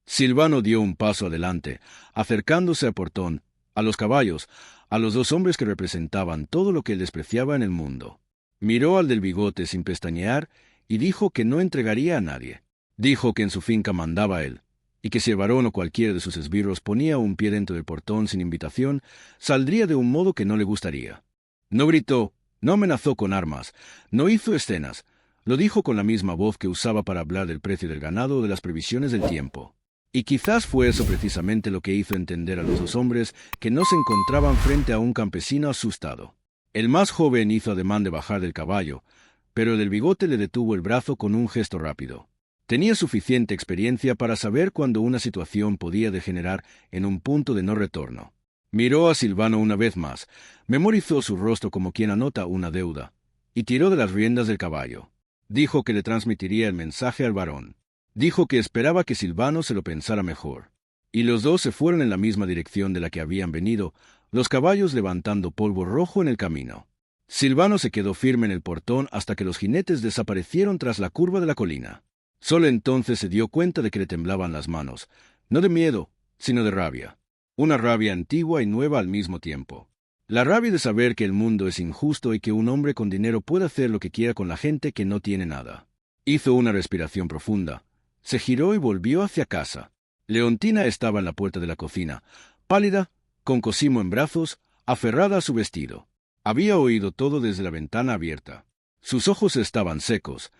Silvano dio un paso adelante, acercándose al portón, a los caballos, a los dos hombres que representaban todo lo que él despreciaba en el mundo. Miró al del bigote sin pestañear y dijo que no entregaría a nadie. Dijo que en su finca mandaba él, y que si el varón o cualquiera de sus esbirros ponía un pie dentro del portón sin invitación, saldría de un modo que no le gustaría. No gritó, no amenazó con armas, no hizo escenas, lo dijo con la misma voz que usaba para hablar del precio del ganado o de las previsiones del tiempo. Y quizás fue eso precisamente lo que hizo entender a los dos hombres que no se encontraban frente a un campesino asustado. El más joven hizo ademán de bajar del caballo, pero el del bigote le detuvo el brazo con un gesto rápido. Tenía suficiente experiencia para saber cuando una situación podía degenerar en un punto de no retorno. Miró a Silvano una vez más, memorizó su rostro como quien anota una deuda, y tiró de las riendas del caballo. Dijo que le transmitiría el mensaje al varón. Dijo que esperaba que Silvano se lo pensara mejor. Y los dos se fueron en la misma dirección de la que habían venido, los caballos levantando polvo rojo en el camino. Silvano se quedó firme en el portón hasta que los jinetes desaparecieron tras la curva de la colina. Solo entonces se dio cuenta de que le temblaban las manos, no de miedo, sino de rabia. Una rabia antigua y nueva al mismo tiempo. La rabia de saber que el mundo es injusto y que un hombre con dinero puede hacer lo que quiera con la gente que no tiene nada. Hizo una respiración profunda. Se giró y volvió hacia casa. Leontina estaba en la puerta de la cocina, pálida, con Cosimo en brazos, aferrada a su vestido. Había oído todo desde la ventana abierta. Sus ojos estaban secos,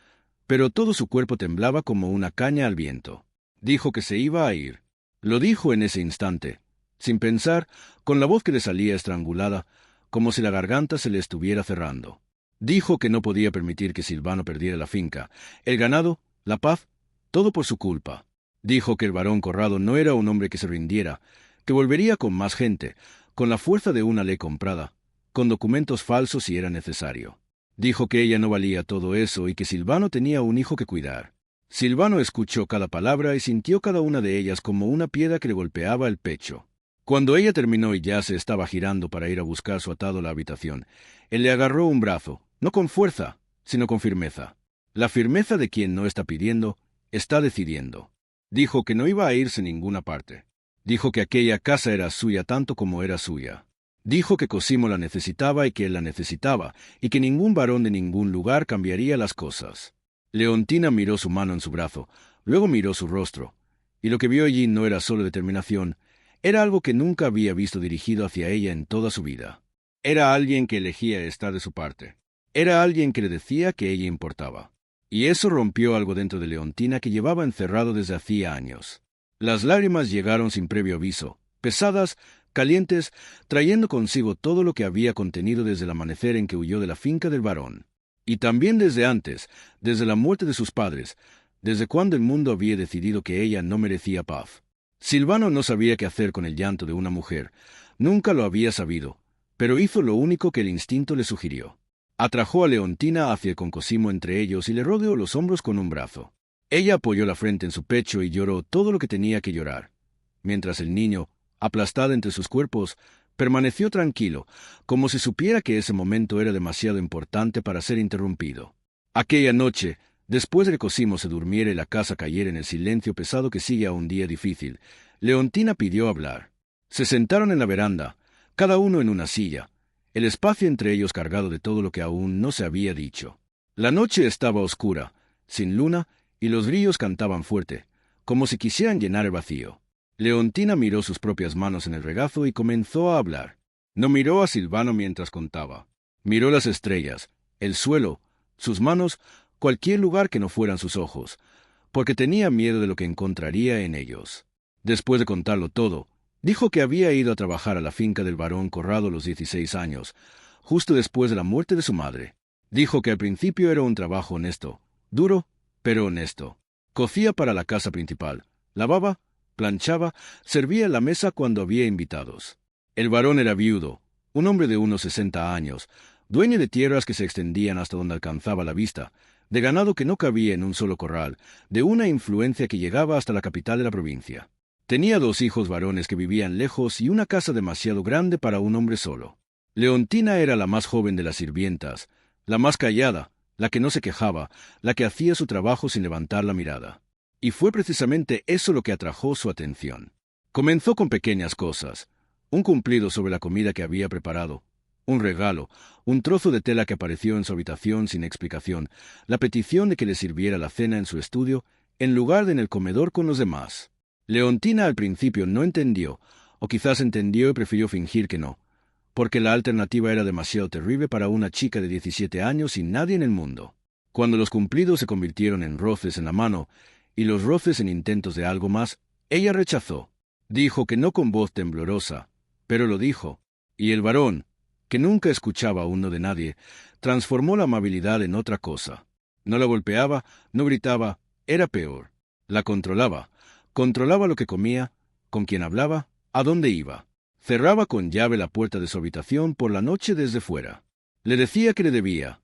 pero todo su cuerpo temblaba como una caña al viento. Dijo que se iba a ir. Lo dijo en ese instante, sin pensar, con la voz que le salía estrangulada, como si la garganta se le estuviera cerrando. Dijo que no podía permitir que Silvano perdiera la finca, el ganado, la paz, todo por su culpa. Dijo que el varón Corrado no era un hombre que se rindiera, que volvería con más gente, con la fuerza de una ley comprada, con documentos falsos si era necesario. Dijo que ella no valía todo eso y que Silvano tenía un hijo que cuidar. Silvano escuchó cada palabra y sintió cada una de ellas como una piedra que le golpeaba el pecho. Cuando ella terminó y ya se estaba girando para ir a buscar su atado a la habitación, él le agarró un brazo, no con fuerza, sino con firmeza. La firmeza de quien no está pidiendo, está decidiendo. Dijo que no iba a irse a ninguna parte. Dijo que aquella casa era suya tanto como era suya. Dijo que Cosimo la necesitaba y que él la necesitaba, y que ningún varón de ningún lugar cambiaría las cosas. Leontina miró su mano en su brazo, luego miró su rostro, y lo que vio allí no era solo determinación, era algo que nunca había visto dirigido hacia ella en toda su vida. Era alguien que elegía estar de su parte. Era alguien que le decía que ella importaba. Y eso rompió algo dentro de Leontina que llevaba encerrado desde hacía años. Las lágrimas llegaron sin previo aviso, pesadas, calientes, trayendo consigo todo lo que había contenido desde el amanecer en que huyó de la finca del varón. Y también desde antes, desde la muerte de sus padres, desde cuando el mundo había decidido que ella no merecía paz. Silvano no sabía qué hacer con el llanto de una mujer, nunca lo había sabido, pero hizo lo único que el instinto le sugirió. Atrajo a Leontina hacia con Cosimo entre ellos y le rodeó los hombros con un brazo. Ella apoyó la frente en su pecho y lloró todo lo que tenía que llorar, mientras el niño, aplastado entre sus cuerpos, permaneció tranquilo, como si supiera que ese momento era demasiado importante para ser interrumpido. Aquella noche, después de que Cosimo se durmiera y la casa cayera en el silencio pesado que sigue a un día difícil, Leontina pidió hablar. Se sentaron en la veranda, cada uno en una silla, el espacio entre ellos cargado de todo lo que aún no se había dicho. La noche estaba oscura, sin luna, y los grillos cantaban fuerte, como si quisieran llenar el vacío. Leontina miró sus propias manos en el regazo y comenzó a hablar. No miró a Silvano mientras contaba. Miró las estrellas, el suelo, sus manos, cualquier lugar que no fueran sus ojos, porque tenía miedo de lo que encontraría en ellos. Después de contarlo todo, dijo que había ido a trabajar a la finca del varón Corrado a los 16 años, justo después de la muerte de su madre. Dijo que al principio era un trabajo honesto, duro, pero honesto. Cocía para la casa principal, lavaba, planchaba, servía la mesa cuando había invitados. El varón era viudo, un hombre de unos 60 años, dueño de tierras que se extendían hasta donde alcanzaba la vista, de ganado que no cabía en un solo corral, de una influencia que llegaba hasta la capital de la provincia. Tenía 2 hijos varones que vivían lejos y una casa demasiado grande para un hombre solo. Leontina era la más joven de las sirvientas, la más callada, la que no se quejaba, la que hacía su trabajo sin levantar la mirada. Y fue precisamente eso lo que atrajo su atención. Comenzó con pequeñas cosas, un cumplido sobre la comida que había preparado, un regalo, un trozo de tela que apareció en su habitación sin explicación, la petición de que le sirviera la cena en su estudio, en lugar de en el comedor con los demás. Leontina al principio no entendió, o quizás entendió y prefirió fingir que no, porque la alternativa era demasiado terrible para una chica de 17 años y nadie en el mundo. Cuando los cumplidos se convirtieron en roces en la mano, y los roces en intentos de algo más, ella rechazó. Dijo que no con voz temblorosa, pero lo dijo, y el varón, que nunca escuchaba uno de nadie, transformó la amabilidad en otra cosa. No la golpeaba, no gritaba, era peor. La controlaba. Controlaba lo que comía, con quién hablaba, a dónde iba. Cerraba con llave la puerta de su habitación por la noche desde fuera. Le decía que le debía,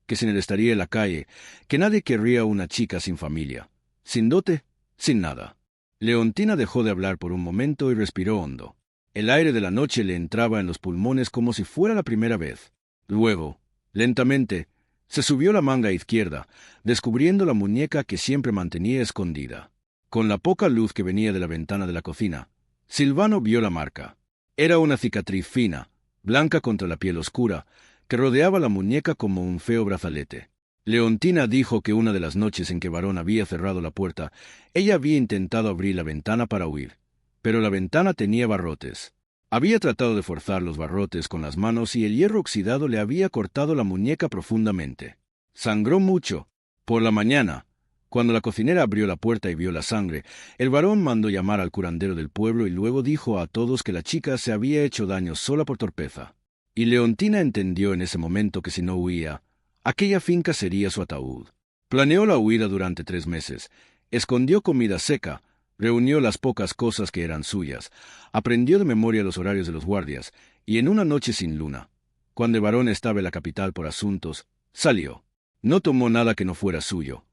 que sin él estaría en la calle, que nadie querría una chica sin familia, sin dote, sin nada. Leontina dejó de hablar por un momento y respiró hondo. El aire de la noche le entraba en los pulmones como si fuera la primera vez. Luego, lentamente, se subió la manga izquierda, descubriendo la muñeca que siempre mantenía escondida. Con la poca luz que venía de la ventana de la cocina, Silvano vio la marca. Era una cicatriz fina, blanca contra la piel oscura, que rodeaba la muñeca como un feo brazalete. Leontina dijo que una de las noches en que Varón había cerrado la puerta, ella había intentado abrir la ventana para huir, pero la ventana tenía barrotes. Había tratado de forzar los barrotes con las manos y el hierro oxidado le había cortado la muñeca profundamente. Sangró mucho. Por la mañana, cuando la cocinera abrió la puerta y vio la sangre, el varón mandó llamar al curandero del pueblo y luego dijo a todos que la chica se había hecho daño sola por torpeza. Y Leontina entendió en ese momento que si no huía, aquella finca sería su ataúd. Planeó la huida durante 3 meses, escondió comida seca, reunió las pocas cosas que eran suyas, aprendió de memoria los horarios de los guardias, y en una noche sin luna, cuando el varón estaba en la capital por asuntos, salió. No tomó nada que no fuera suyo.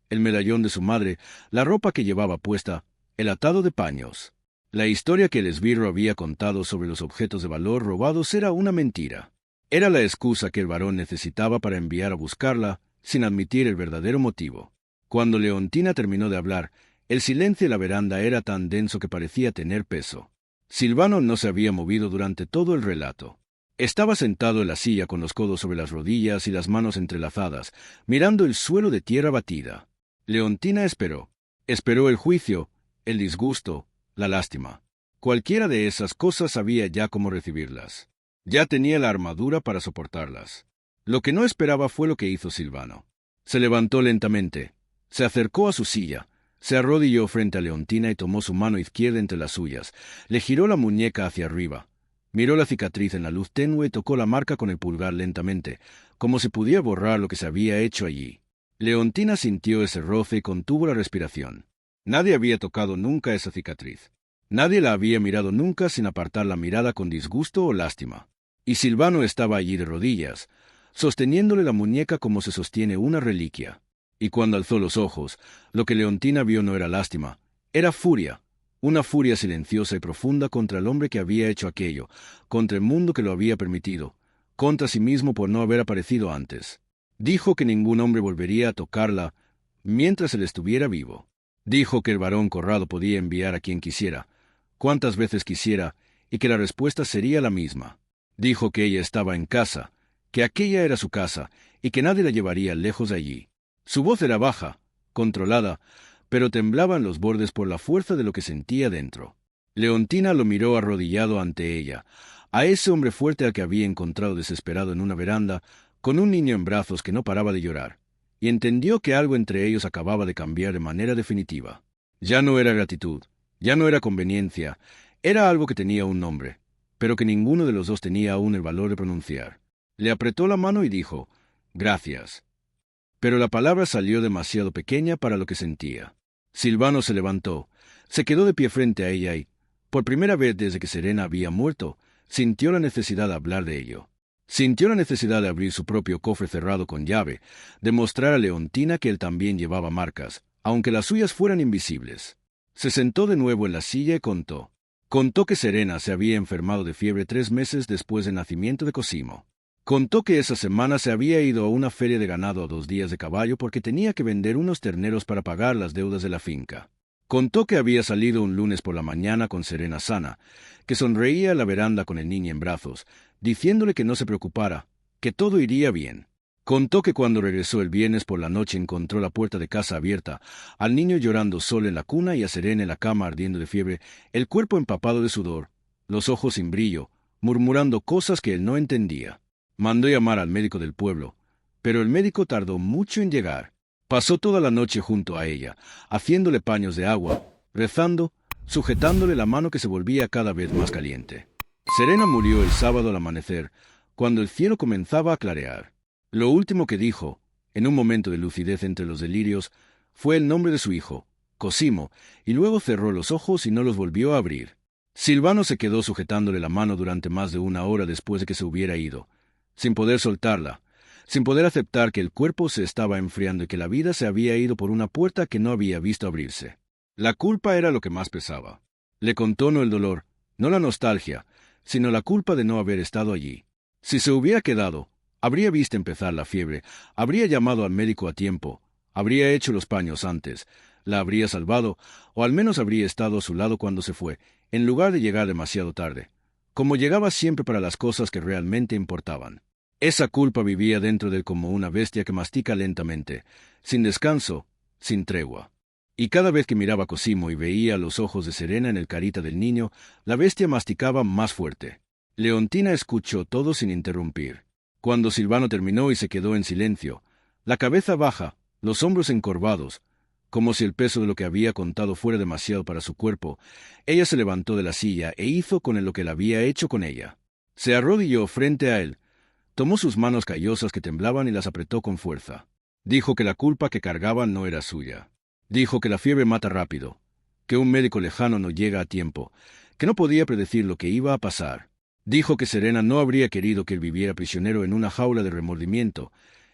El medallón de su madre, la ropa que llevaba puesta, el atado de paños. La historia que el esbirro había contado sobre los objetos de valor robados era una mentira. Era la excusa que el varón necesitaba para enviar a buscarla, sin admitir el verdadero motivo. Cuando Leontina terminó de hablar, el silencio en la veranda era tan denso que parecía tener peso. Silvano no se había movido durante todo el relato. Estaba sentado en la silla con los codos sobre las rodillas y las manos entrelazadas, mirando el suelo de tierra batida. Leontina esperó. Esperó el juicio, el disgusto, la lástima. Cualquiera de esas cosas sabía ya cómo recibirlas. Ya tenía la armadura para soportarlas. Lo que no esperaba fue lo que hizo Silvano. Se levantó lentamente, se acercó a su silla, se arrodilló frente a Leontina y tomó su mano izquierda entre las suyas, le giró la muñeca hacia arriba, miró la cicatriz en la luz tenue y tocó la marca con el pulgar lentamente, como si pudiera borrar lo que se había hecho allí. Leontina sintió ese roce y contuvo la respiración. Nadie había tocado nunca esa cicatriz. Nadie la había mirado nunca sin apartar la mirada con disgusto o lástima. Y Silvano estaba allí de rodillas, sosteniéndole la muñeca como se sostiene una reliquia. Y cuando alzó los ojos, lo que Leontina vio no era lástima, era furia, una furia silenciosa y profunda contra el hombre que había hecho aquello, contra el mundo que lo había permitido, contra sí mismo por no haber aparecido antes. Dijo que ningún hombre volvería a tocarla mientras él estuviera vivo. Dijo que el varón Corrado podía enviar a quien quisiera, cuantas veces quisiera, y que la respuesta sería la misma. Dijo que ella estaba en casa, que aquella era su casa, y que nadie la llevaría lejos de allí. Su voz era baja, controlada, pero temblaban los bordes por la fuerza de lo que sentía dentro. Leontina lo miró arrodillado ante ella, a ese hombre fuerte al que había encontrado desesperado en una veranda, con un niño en brazos que no paraba de llorar, y entendió que algo entre ellos acababa de cambiar de manera definitiva. Ya no era gratitud, ya no era conveniencia, era algo que tenía un nombre, pero que ninguno de los dos tenía aún el valor de pronunciar. Le apretó la mano y dijo, «Gracias». Pero la palabra salió demasiado pequeña para lo que sentía. Silvano se levantó, se quedó de pie frente a ella y, por primera vez desde que Serena había muerto, sintió la necesidad de hablar de ello. Sintió la necesidad de abrir su propio cofre cerrado con llave, de mostrar a Leontina que él también llevaba marcas, aunque las suyas fueran invisibles. Se sentó de nuevo en la silla y contó. Contó que Serena se había enfermado de fiebre 3 meses después del nacimiento de Cosimo. Contó que esa semana se había ido a una feria de ganado a 2 días de caballo porque tenía que vender unos terneros para pagar las deudas de la finca. Contó que había salido un lunes por la mañana con Serena sana, que sonreía a la veranda con el niño en brazos, diciéndole que no se preocupara, que todo iría bien. Contó que cuando regresó el viernes por la noche encontró la puerta de casa abierta, al niño llorando solo en la cuna y a Serena en la cama ardiendo de fiebre, el cuerpo empapado de sudor, los ojos sin brillo, murmurando cosas que él no entendía. Mandó llamar al médico del pueblo, pero el médico tardó mucho en llegar. Pasó toda la noche junto a ella, haciéndole paños de agua, rezando, sujetándole la mano que se volvía cada vez más caliente. Serena murió el sábado al amanecer, cuando el cielo comenzaba a clarear. Lo último que dijo, en un momento de lucidez entre los delirios, fue el nombre de su hijo, Cosimo, y luego cerró los ojos y no los volvió a abrir. Silvano se quedó sujetándole la mano durante más de 1 hora después de que se hubiera ido, sin poder soltarla, sin poder aceptar que el cuerpo se estaba enfriando y que la vida se había ido por una puerta que no había visto abrirse. La culpa era lo que más pesaba. Le contó no el dolor, no la nostalgia, sino la culpa de no haber estado allí. Si se hubiera quedado, habría visto empezar la fiebre, habría llamado al médico a tiempo, habría hecho los paños antes, la habría salvado, o al menos habría estado a su lado cuando se fue, en lugar de llegar demasiado tarde, como llegaba siempre para las cosas que realmente importaban. Esa culpa vivía dentro de él como una bestia que mastica lentamente, sin descanso, sin tregua. Y cada vez que miraba a Cosimo y veía los ojos de Serena en el carita del niño, la bestia masticaba más fuerte. Leontina escuchó todo sin interrumpir. Cuando Silvano terminó y se quedó en silencio, la cabeza baja, los hombros encorvados, como si el peso de lo que había contado fuera demasiado para su cuerpo, ella se levantó de la silla e hizo con él lo que él había hecho con ella. Se arrodilló frente a él, tomó sus manos callosas que temblaban y las apretó con fuerza. Dijo que la culpa que cargaba no era suya. Dijo que la fiebre mata rápido, que un médico lejano no llega a tiempo, que no podía predecir lo que iba a pasar. Dijo que Serena no habría querido que él viviera prisionero en una jaula de remordimiento,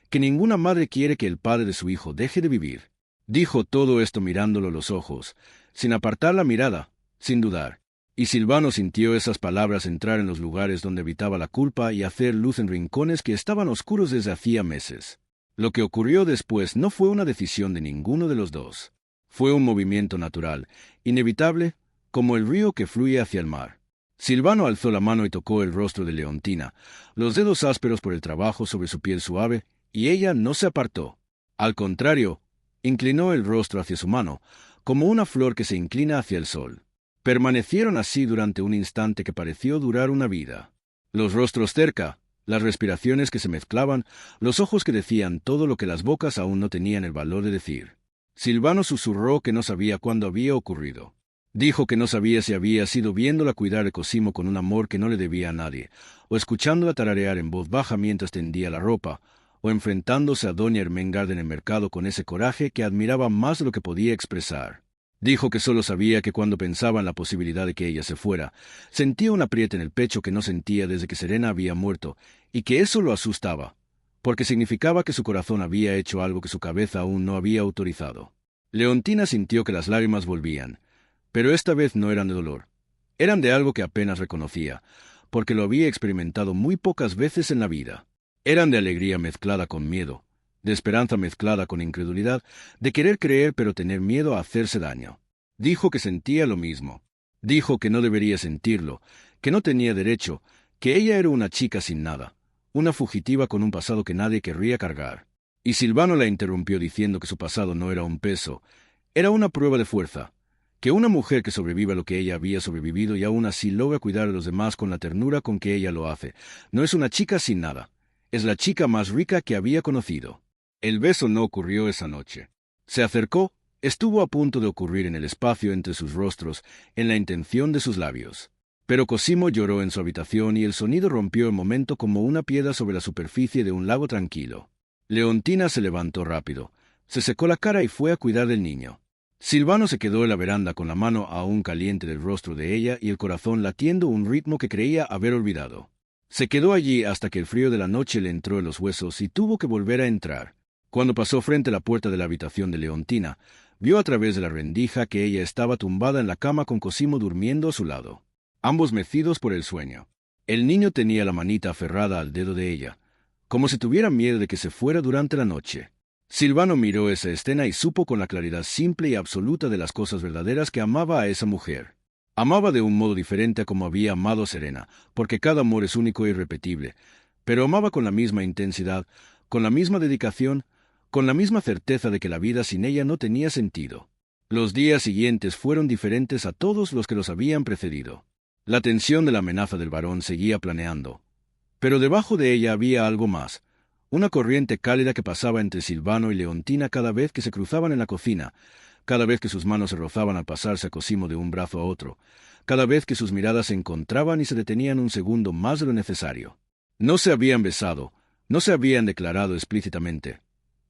que ninguna madre quiere que el padre de su hijo deje de vivir. Dijo todo esto mirándolo a los ojos, sin apartar la mirada, sin dudar. Y Silvano sintió esas palabras entrar en los lugares donde habitaba la culpa y hacer luz en rincones que estaban oscuros desde hacía meses. Lo que ocurrió después no fue una decisión de ninguno de los dos. Fue un movimiento natural, inevitable, como el río que fluye hacia el mar. Silvano alzó la mano y tocó el rostro de Leontina, los dedos ásperos por el trabajo sobre su piel suave, y ella no se apartó. Al contrario, inclinó el rostro hacia su mano, como una flor que se inclina hacia el sol. Permanecieron así durante un instante que pareció durar una vida. Los rostros cerca, las respiraciones que se mezclaban, los ojos que decían todo lo que las bocas aún no tenían el valor de decir. Silvano susurró que no sabía cuándo había ocurrido. Dijo que no sabía si había sido viéndola cuidar de Cosimo con un amor que no le debía a nadie, o escuchándola tararear en voz baja mientras tendía la ropa, o enfrentándose a doña Ermengarda en el mercado con ese coraje que admiraba más de lo que podía expresar. Dijo que solo sabía que cuando pensaba en la posibilidad de que ella se fuera, sentía un apriete en el pecho que no sentía desde que Serena había muerto, y que eso lo asustaba, porque significaba que su corazón había hecho algo que su cabeza aún no había autorizado. Leontina sintió que las lágrimas volvían, pero esta vez no eran de dolor. Eran de algo que apenas reconocía, porque lo había experimentado muy pocas veces en la vida. Eran de alegría mezclada con miedo, de esperanza mezclada con incredulidad, de querer creer pero tener miedo a hacerse daño. Dijo que sentía lo mismo. Dijo que no debería sentirlo, que no tenía derecho, que ella era una chica sin nada, una fugitiva con un pasado que nadie querría cargar. Y Silvano la interrumpió diciendo que su pasado no era un peso, era una prueba de fuerza, que una mujer que sobreviva a lo que ella había sobrevivido y aún así logra cuidar a los demás con la ternura con que ella lo hace, no es una chica sin nada, es la chica más rica que había conocido. El beso no ocurrió esa noche. Se acercó, estuvo a punto de ocurrir en el espacio entre sus rostros, en la intención de sus labios. Pero Cosimo lloró en su habitación y el sonido rompió el momento como una piedra sobre la superficie de un lago tranquilo. Leontina se levantó rápido, se secó la cara y fue a cuidar del niño. Silvano se quedó en la veranda con la mano aún caliente del rostro de ella y el corazón latiendo un ritmo que creía haber olvidado. Se quedó allí hasta que el frío de la noche le entró en los huesos y tuvo que volver a entrar. Cuando pasó frente a la puerta de la habitación de Leontina, vio a través de la rendija que ella estaba tumbada en la cama con Cosimo durmiendo a su lado, ambos mecidos por el sueño. El niño tenía la manita aferrada al dedo de ella, como si tuviera miedo de que se fuera durante la noche. Silvano miró esa escena y supo con la claridad simple y absoluta de las cosas verdaderas que amaba a esa mujer. Amaba de un modo diferente a como había amado a Serena, porque cada amor es único e irrepetible, pero amaba con la misma intensidad, con la misma dedicación, con la misma certeza de que la vida sin ella no tenía sentido. Los días siguientes fueron diferentes a todos los que los habían precedido. La tensión de la amenaza del varón seguía planeando, pero debajo de ella había algo más, una corriente cálida que pasaba entre Silvano y Leontina cada vez que se cruzaban en la cocina, cada vez que sus manos se rozaban al pasarse a cosimo de un brazo a otro, cada vez que sus miradas se encontraban y se detenían un segundo más de lo necesario. No se habían besado, no se habían declarado explícitamente,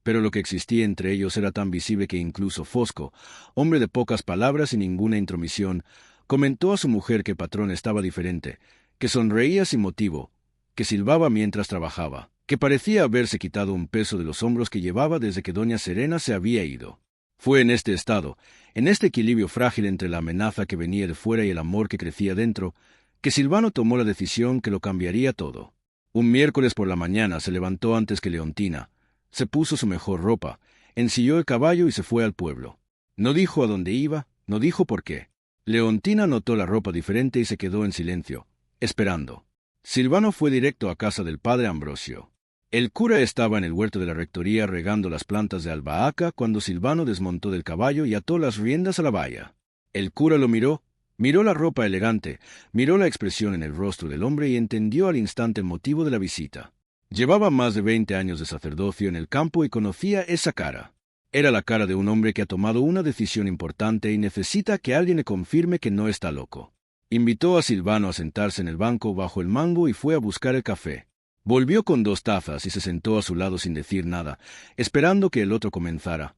pero lo que existía entre ellos era tan visible que incluso Fosco, hombre de pocas palabras y ninguna intromisión, comentó a su mujer que el patrón estaba diferente, que sonreía sin motivo, que silbaba mientras trabajaba, que parecía haberse quitado un peso de los hombros que llevaba desde que doña Serena se había ido. Fue en este estado, en este equilibrio frágil entre la amenaza que venía de fuera y el amor que crecía dentro, que Silvano tomó la decisión que lo cambiaría todo. Un miércoles por la mañana se levantó antes que Leontina, se puso su mejor ropa, ensilló el caballo y se fue al pueblo. No dijo a dónde iba, no dijo por qué. Leontina notó la ropa diferente y se quedó en silencio, esperando. Silvano fue directo a casa del padre Ambrosio. El cura estaba en el huerto de la rectoría regando las plantas de albahaca cuando Silvano desmontó del caballo y ató las riendas a la valla. El cura lo miró la ropa elegante, miró la expresión en el rostro del hombre y entendió al instante el motivo de la visita. Llevaba más de 20 años de sacerdocio en el campo y conocía esa cara. Era la cara de un hombre que ha tomado una decisión importante y necesita que alguien le confirme que no está loco. Invitó a Silvano a sentarse en el banco bajo el mango y fue a buscar el café. Volvió con 2 tazas y se sentó a su lado sin decir nada, esperando que el otro comenzara,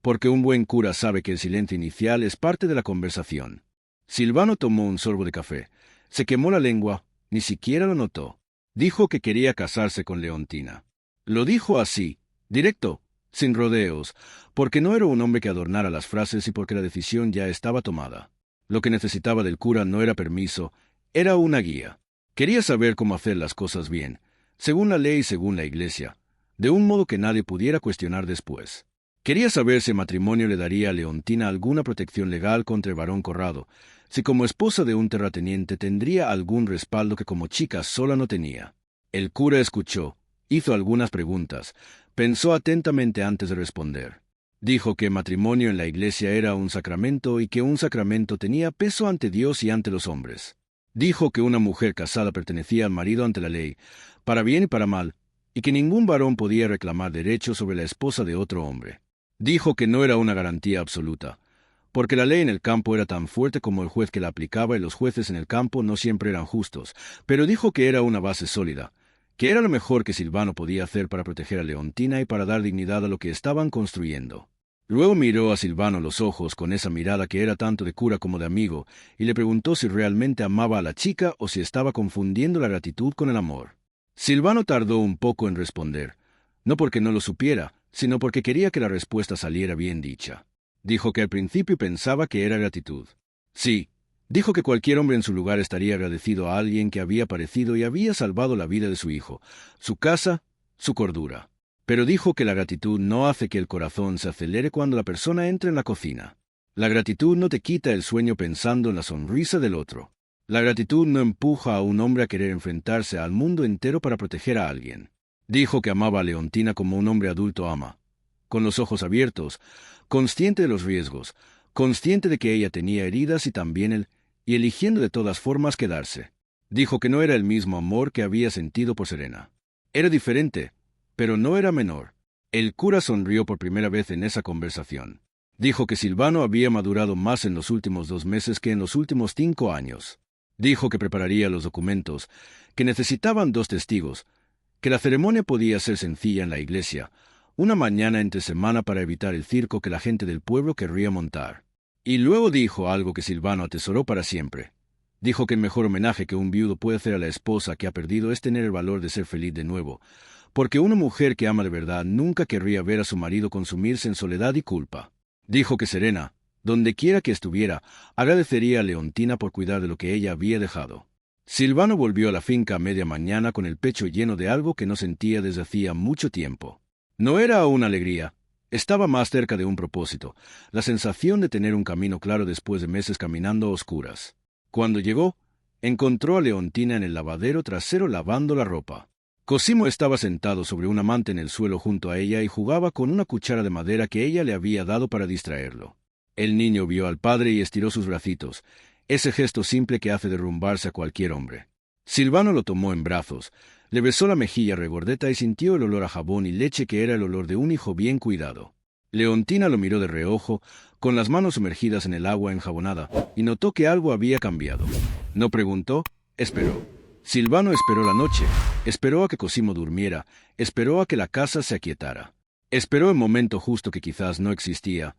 porque un buen cura sabe que el silencio inicial es parte de la conversación. Silvano tomó un sorbo de café, se quemó la lengua, ni siquiera lo notó. Dijo que quería casarse con Leontina. Lo dijo así, directo, sin rodeos, porque no era un hombre que adornara las frases y porque la decisión ya estaba tomada. Lo que necesitaba del cura no era permiso, era una guía. Quería saber cómo hacer las cosas bien, según la ley y según la Iglesia, de un modo que nadie pudiera cuestionar después. Quería saber si el matrimonio le daría a Leontina alguna protección legal contra el varón Corrado, si como esposa de un terrateniente tendría algún respaldo que como chica sola no tenía. El cura escuchó, hizo algunas preguntas, pensó atentamente antes de responder. Dijo que el matrimonio en la Iglesia era un sacramento y que un sacramento tenía peso ante Dios y ante los hombres. Dijo que una mujer casada pertenecía al marido ante la ley, para bien y para mal, y que ningún varón podía reclamar derechos sobre la esposa de otro hombre. Dijo que no era una garantía absoluta, porque la ley en el campo era tan fuerte como el juez que la aplicaba y los jueces en el campo no siempre eran justos, pero dijo que era una base sólida, que era lo mejor que Silvano podía hacer para proteger a Leontina y para dar dignidad a lo que estaban construyendo. Luego miró a Silvano los ojos con esa mirada que era tanto de cura como de amigo, y le preguntó si realmente amaba a la chica o si estaba confundiendo la gratitud con el amor. Silvano tardó un poco en responder, no porque no lo supiera, sino porque quería que la respuesta saliera bien dicha. Dijo que al principio pensaba que era gratitud. Sí, dijo que cualquier hombre en su lugar estaría agradecido a alguien que había aparecido y había salvado la vida de su hijo, su casa, su cordura. Pero dijo que la gratitud no hace que el corazón se acelere cuando la persona entra en la cocina. La gratitud no te quita el sueño pensando en la sonrisa del otro. La gratitud no empuja a un hombre a querer enfrentarse al mundo entero para proteger a alguien. Dijo que amaba a Leontina como un hombre adulto ama, con los ojos abiertos, consciente de los riesgos, consciente de que ella tenía heridas y también él, y eligiendo de todas formas quedarse. Dijo que no era el mismo amor que había sentido por Serena. Era diferente, pero no era menor. El cura sonrió por primera vez en esa conversación. Dijo que Silvano había madurado más en los últimos 2 meses que en los últimos 5 años. Dijo que prepararía los documentos, que necesitaban 2 testigos, que la ceremonia podía ser sencilla en la iglesia, una mañana entre semana para evitar el circo que la gente del pueblo querría montar. Y luego dijo algo que Silvano atesoró para siempre. Dijo que el mejor homenaje que un viudo puede hacer a la esposa que ha perdido es tener el valor de ser feliz de nuevo, porque una mujer que ama de verdad nunca querría ver a su marido consumirse en soledad y culpa. Dijo que Serena, donde quiera que estuviera, agradecería a Leontina por cuidar de lo que ella había dejado. Silvano volvió a la finca a media mañana con el pecho lleno de algo que no sentía desde hacía mucho tiempo. No era una alegría, estaba más cerca de un propósito, la sensación de tener un camino claro después de meses caminando a oscuras. Cuando llegó, encontró a Leontina en el lavadero trasero lavando la ropa. Cosimo estaba sentado sobre una manta en el suelo junto a ella y jugaba con una cuchara de madera que ella le había dado para distraerlo. El niño vio al padre y estiró sus bracitos, ese gesto simple que hace derrumbarse a cualquier hombre. Silvano lo tomó en brazos, le besó la mejilla regordeta y sintió el olor a jabón y leche que era el olor de un hijo bien cuidado. Leontina lo miró de reojo, con las manos sumergidas en el agua enjabonada, y notó que algo había cambiado. No preguntó, esperó. Silvano esperó la noche, esperó a que Cosimo durmiera, esperó a que la casa se aquietara. Esperó el momento justo que quizás no existía,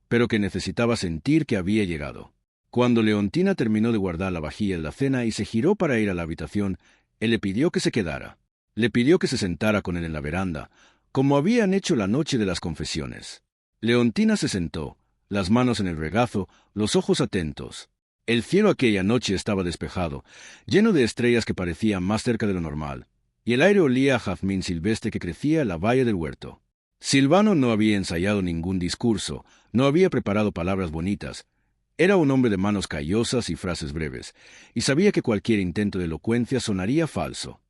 pero que necesitaba sentir que había llegado. Cuando Leontina terminó de guardar la vajilla en la cena y se giró para ir a la habitación, él le pidió que se quedara. Le pidió que se sentara con él en la veranda, como habían hecho la noche de las confesiones. Leontina se sentó, las manos en el regazo, los ojos atentos. El cielo aquella noche estaba despejado, lleno de estrellas que parecían más cerca de lo normal, y el aire olía a jazmín silvestre que crecía en la valla del huerto. Silvano no había ensayado ningún discurso, no había preparado palabras bonitas. Era un hombre de manos callosas y frases breves, y sabía que cualquier intento de elocuencia sonaría falso.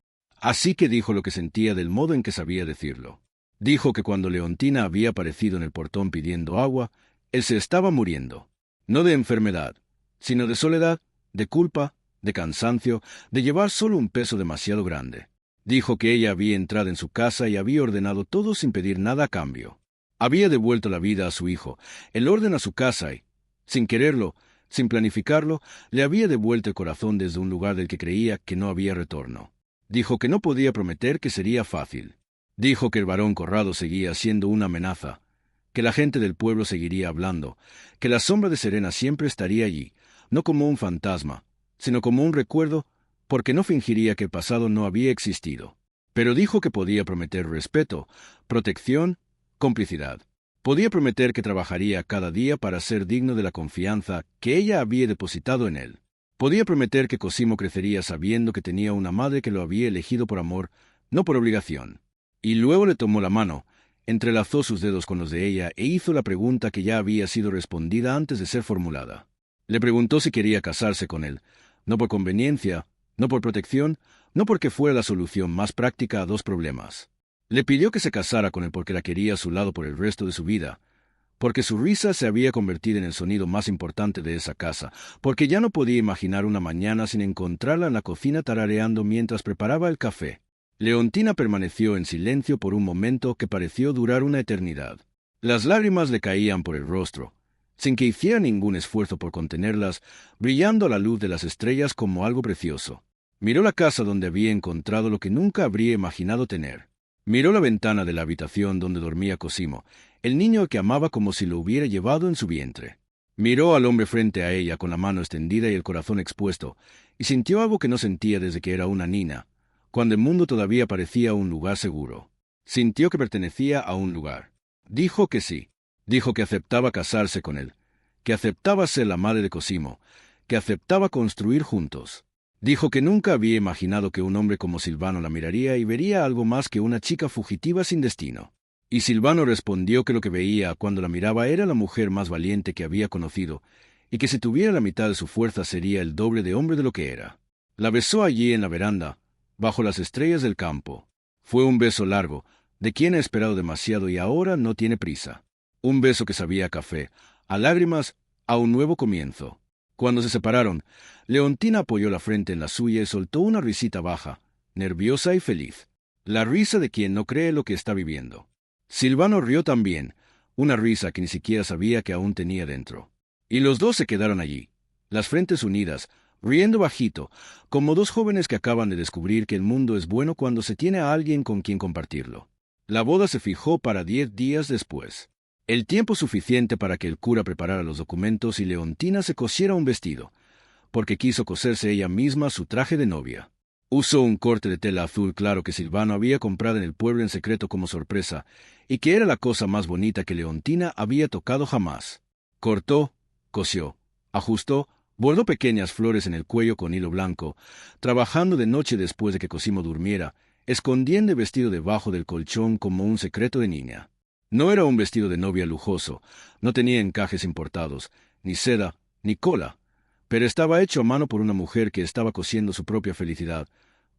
Así que dijo lo que sentía del modo en que sabía decirlo. Dijo que cuando Leontina había aparecido en el portón pidiendo agua, él se estaba muriendo. No de enfermedad, sino de soledad, de culpa, de cansancio, de llevar solo un peso demasiado grande. Dijo que ella había entrado en su casa y había ordenado todo sin pedir nada a cambio. Había devuelto la vida a su hijo, el orden a su casa y, sin quererlo, sin planificarlo, le había devuelto el corazón desde un lugar del que creía que no había retorno. Dijo que no podía prometer que sería fácil. Dijo que el varón Corrado seguía siendo una amenaza, que la gente del pueblo seguiría hablando, que la sombra de Serena siempre estaría allí, no como un fantasma, sino como un recuerdo, porque no fingiría que el pasado no había existido. Pero dijo que podía prometer respeto, protección, complicidad. Podía prometer que trabajaría cada día para ser digno de la confianza que ella había depositado en él. Podía prometer que Cosimo crecería sabiendo que tenía una madre que lo había elegido por amor, no por obligación. Y luego le tomó la mano, entrelazó sus dedos con los de ella e hizo la pregunta que ya había sido respondida antes de ser formulada. Le preguntó si quería casarse con él, no por conveniencia, no por protección, no porque fuera la solución más práctica a dos problemas. Le pidió que se casara con él porque la quería a su lado por el resto de su vida, porque su risa se había convertido en el sonido más importante de esa casa, porque ya no podía imaginar una mañana sin encontrarla en la cocina tarareando mientras preparaba el café. Leontina permaneció en silencio por un momento que pareció durar una eternidad. Las lágrimas le caían por el rostro, sin que hiciera ningún esfuerzo por contenerlas, brillando a la luz de las estrellas como algo precioso. Miró la casa donde había encontrado lo que nunca habría imaginado tener. Miró la ventana de la habitación donde dormía Cosimo, el niño que amaba como si lo hubiera llevado en su vientre. Miró al hombre frente a ella con la mano extendida y el corazón expuesto, y sintió algo que no sentía desde que era una niña, cuando el mundo todavía parecía un lugar seguro. Sintió que pertenecía a un lugar. Dijo que sí. Dijo que aceptaba casarse con él, que aceptaba ser la madre de Cosimo, que aceptaba construir juntos. Dijo que nunca había imaginado que un hombre como Silvano la miraría y vería algo más que una chica fugitiva sin destino. Y Silvano respondió que lo que veía cuando la miraba era la mujer más valiente que había conocido, y que si tuviera la mitad de su fuerza sería el doble de hombre de lo que era. La besó allí en la veranda, bajo las estrellas del campo. Fue un beso largo, de quien ha esperado demasiado y ahora no tiene prisa. Un beso que sabía a café, a lágrimas, a un nuevo comienzo. Cuando se separaron, Leontina apoyó la frente en la suya y soltó una risita baja, nerviosa y feliz. La risa de quien no cree lo que está viviendo. Silvano rió también, una risa que ni siquiera sabía que aún tenía dentro. Y los dos se quedaron allí, las frentes unidas, riendo bajito, como dos jóvenes que acaban de descubrir que el mundo es bueno cuando se tiene a alguien con quien compartirlo. La boda se fijó para 10 días después. El tiempo suficiente para que el cura preparara los documentos y Leontina se cosiera un vestido, porque quiso coserse ella misma su traje de novia. Usó un corte de tela azul claro que Silvano había comprado en el pueblo en secreto como sorpresa, y que era la cosa más bonita que Leontina había tocado jamás. Cortó, cosió, ajustó, bordó pequeñas flores en el cuello con hilo blanco, trabajando de noche después de que Cosimo durmiera, escondiendo el vestido debajo del colchón como un secreto de niña. No era un vestido de novia lujoso, no tenía encajes importados, ni seda, ni cola, pero estaba hecho a mano por una mujer que estaba cosiendo su propia felicidad,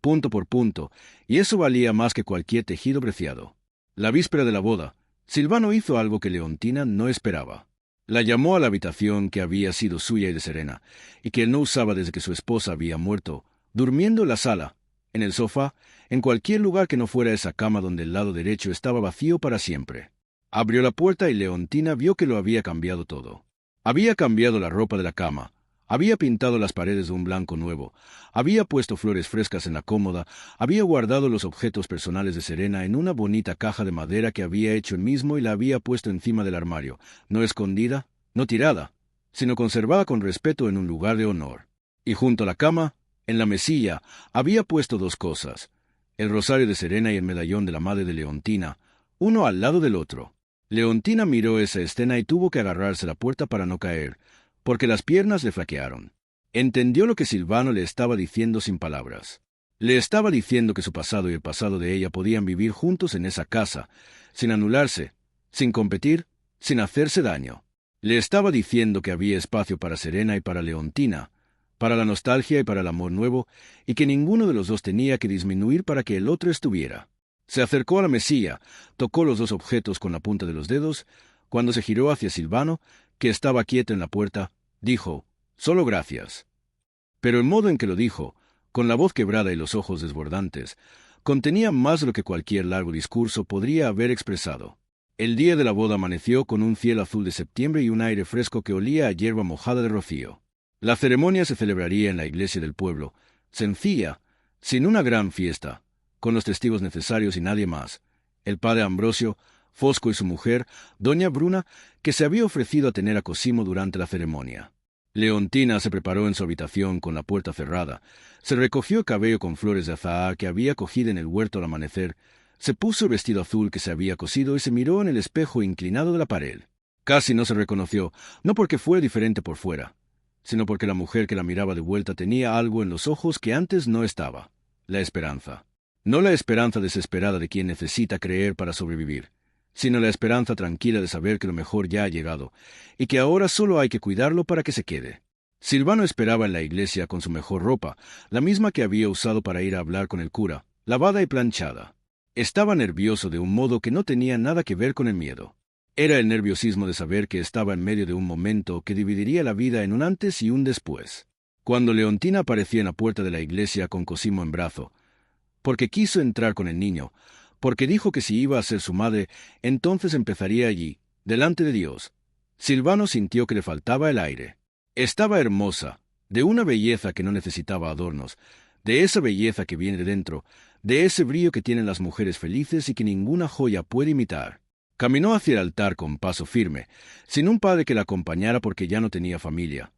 punto por punto, y eso valía más que cualquier tejido preciado. La víspera de la boda, Silvano hizo algo que Leontina no esperaba. La llamó a la habitación que había sido suya y de Serena, y que él no usaba desde que su esposa había muerto, durmiendo en la sala, en el sofá, en cualquier lugar que no fuera esa cama donde el lado derecho estaba vacío para siempre. Abrió la puerta y Leontina vio que lo había cambiado todo. Había cambiado la ropa de la cama, había pintado las paredes de un blanco nuevo, había puesto flores frescas en la cómoda, había guardado los objetos personales de Serena en una bonita caja de madera que había hecho él mismo y la había puesto encima del armario, no escondida, no tirada, sino conservada con respeto en un lugar de honor. Y junto a la cama, en la mesilla, había puesto dos cosas: el rosario de Serena y el medallón de la madre de Leontina, uno al lado del otro. Leontina miró esa escena y tuvo que agarrarse la puerta para no caer, porque las piernas le flaquearon. Entendió lo que Silvano le estaba diciendo sin palabras. Le estaba diciendo que su pasado y el pasado de ella podían vivir juntos en esa casa, sin anularse, sin competir, sin hacerse daño. Le estaba diciendo que había espacio para Serena y para Leontina, para la nostalgia y para el amor nuevo, y que ninguno de los dos tenía que disminuir para que el otro estuviera. Se acercó a la mesilla, tocó los dos objetos con la punta de los dedos. Cuando se giró hacia Silvano, que estaba quieto en la puerta, dijo: «Solo gracias». Pero el modo en que lo dijo, con la voz quebrada y los ojos desbordantes, contenía más de lo que cualquier largo discurso podría haber expresado. El día de la boda amaneció con un cielo azul de septiembre y un aire fresco que olía a hierba mojada de rocío. La ceremonia se celebraría en la iglesia del pueblo, sencilla, sin una gran fiesta, con los testigos necesarios y nadie más: el padre Ambrosio, Fosco y su mujer, doña Bruna, que se había ofrecido a tener a Cosimo durante la ceremonia. Leontina se preparó en su habitación con la puerta cerrada, se recogió el cabello con flores de azahar que había cogido en el huerto al amanecer, se puso el vestido azul que se había cosido y se miró en el espejo inclinado de la pared. Casi no se reconoció, no porque fuera diferente por fuera, sino porque la mujer que la miraba de vuelta tenía algo en los ojos que antes no estaba: la esperanza. No la esperanza desesperada de quien necesita creer para sobrevivir, sino la esperanza tranquila de saber que lo mejor ya ha llegado, y que ahora solo hay que cuidarlo para que se quede. Silvano esperaba en la iglesia con su mejor ropa, la misma que había usado para ir a hablar con el cura, lavada y planchada. Estaba nervioso de un modo que no tenía nada que ver con el miedo. Era el nerviosismo de saber que estaba en medio de un momento que dividiría la vida en un antes y un después. Cuando Leontina apareció en la puerta de la iglesia con Cosimo en brazo, porque quiso entrar con el niño, porque dijo que si iba a ser su madre, entonces empezaría allí, delante de Dios, Silvano sintió que le faltaba el aire. Estaba hermosa, de una belleza que no necesitaba adornos, de esa belleza que viene de dentro, de ese brillo que tienen las mujeres felices y que ninguna joya puede imitar. Caminó hacia el altar con paso firme, sin un padre que la acompañara porque ya no tenía familia,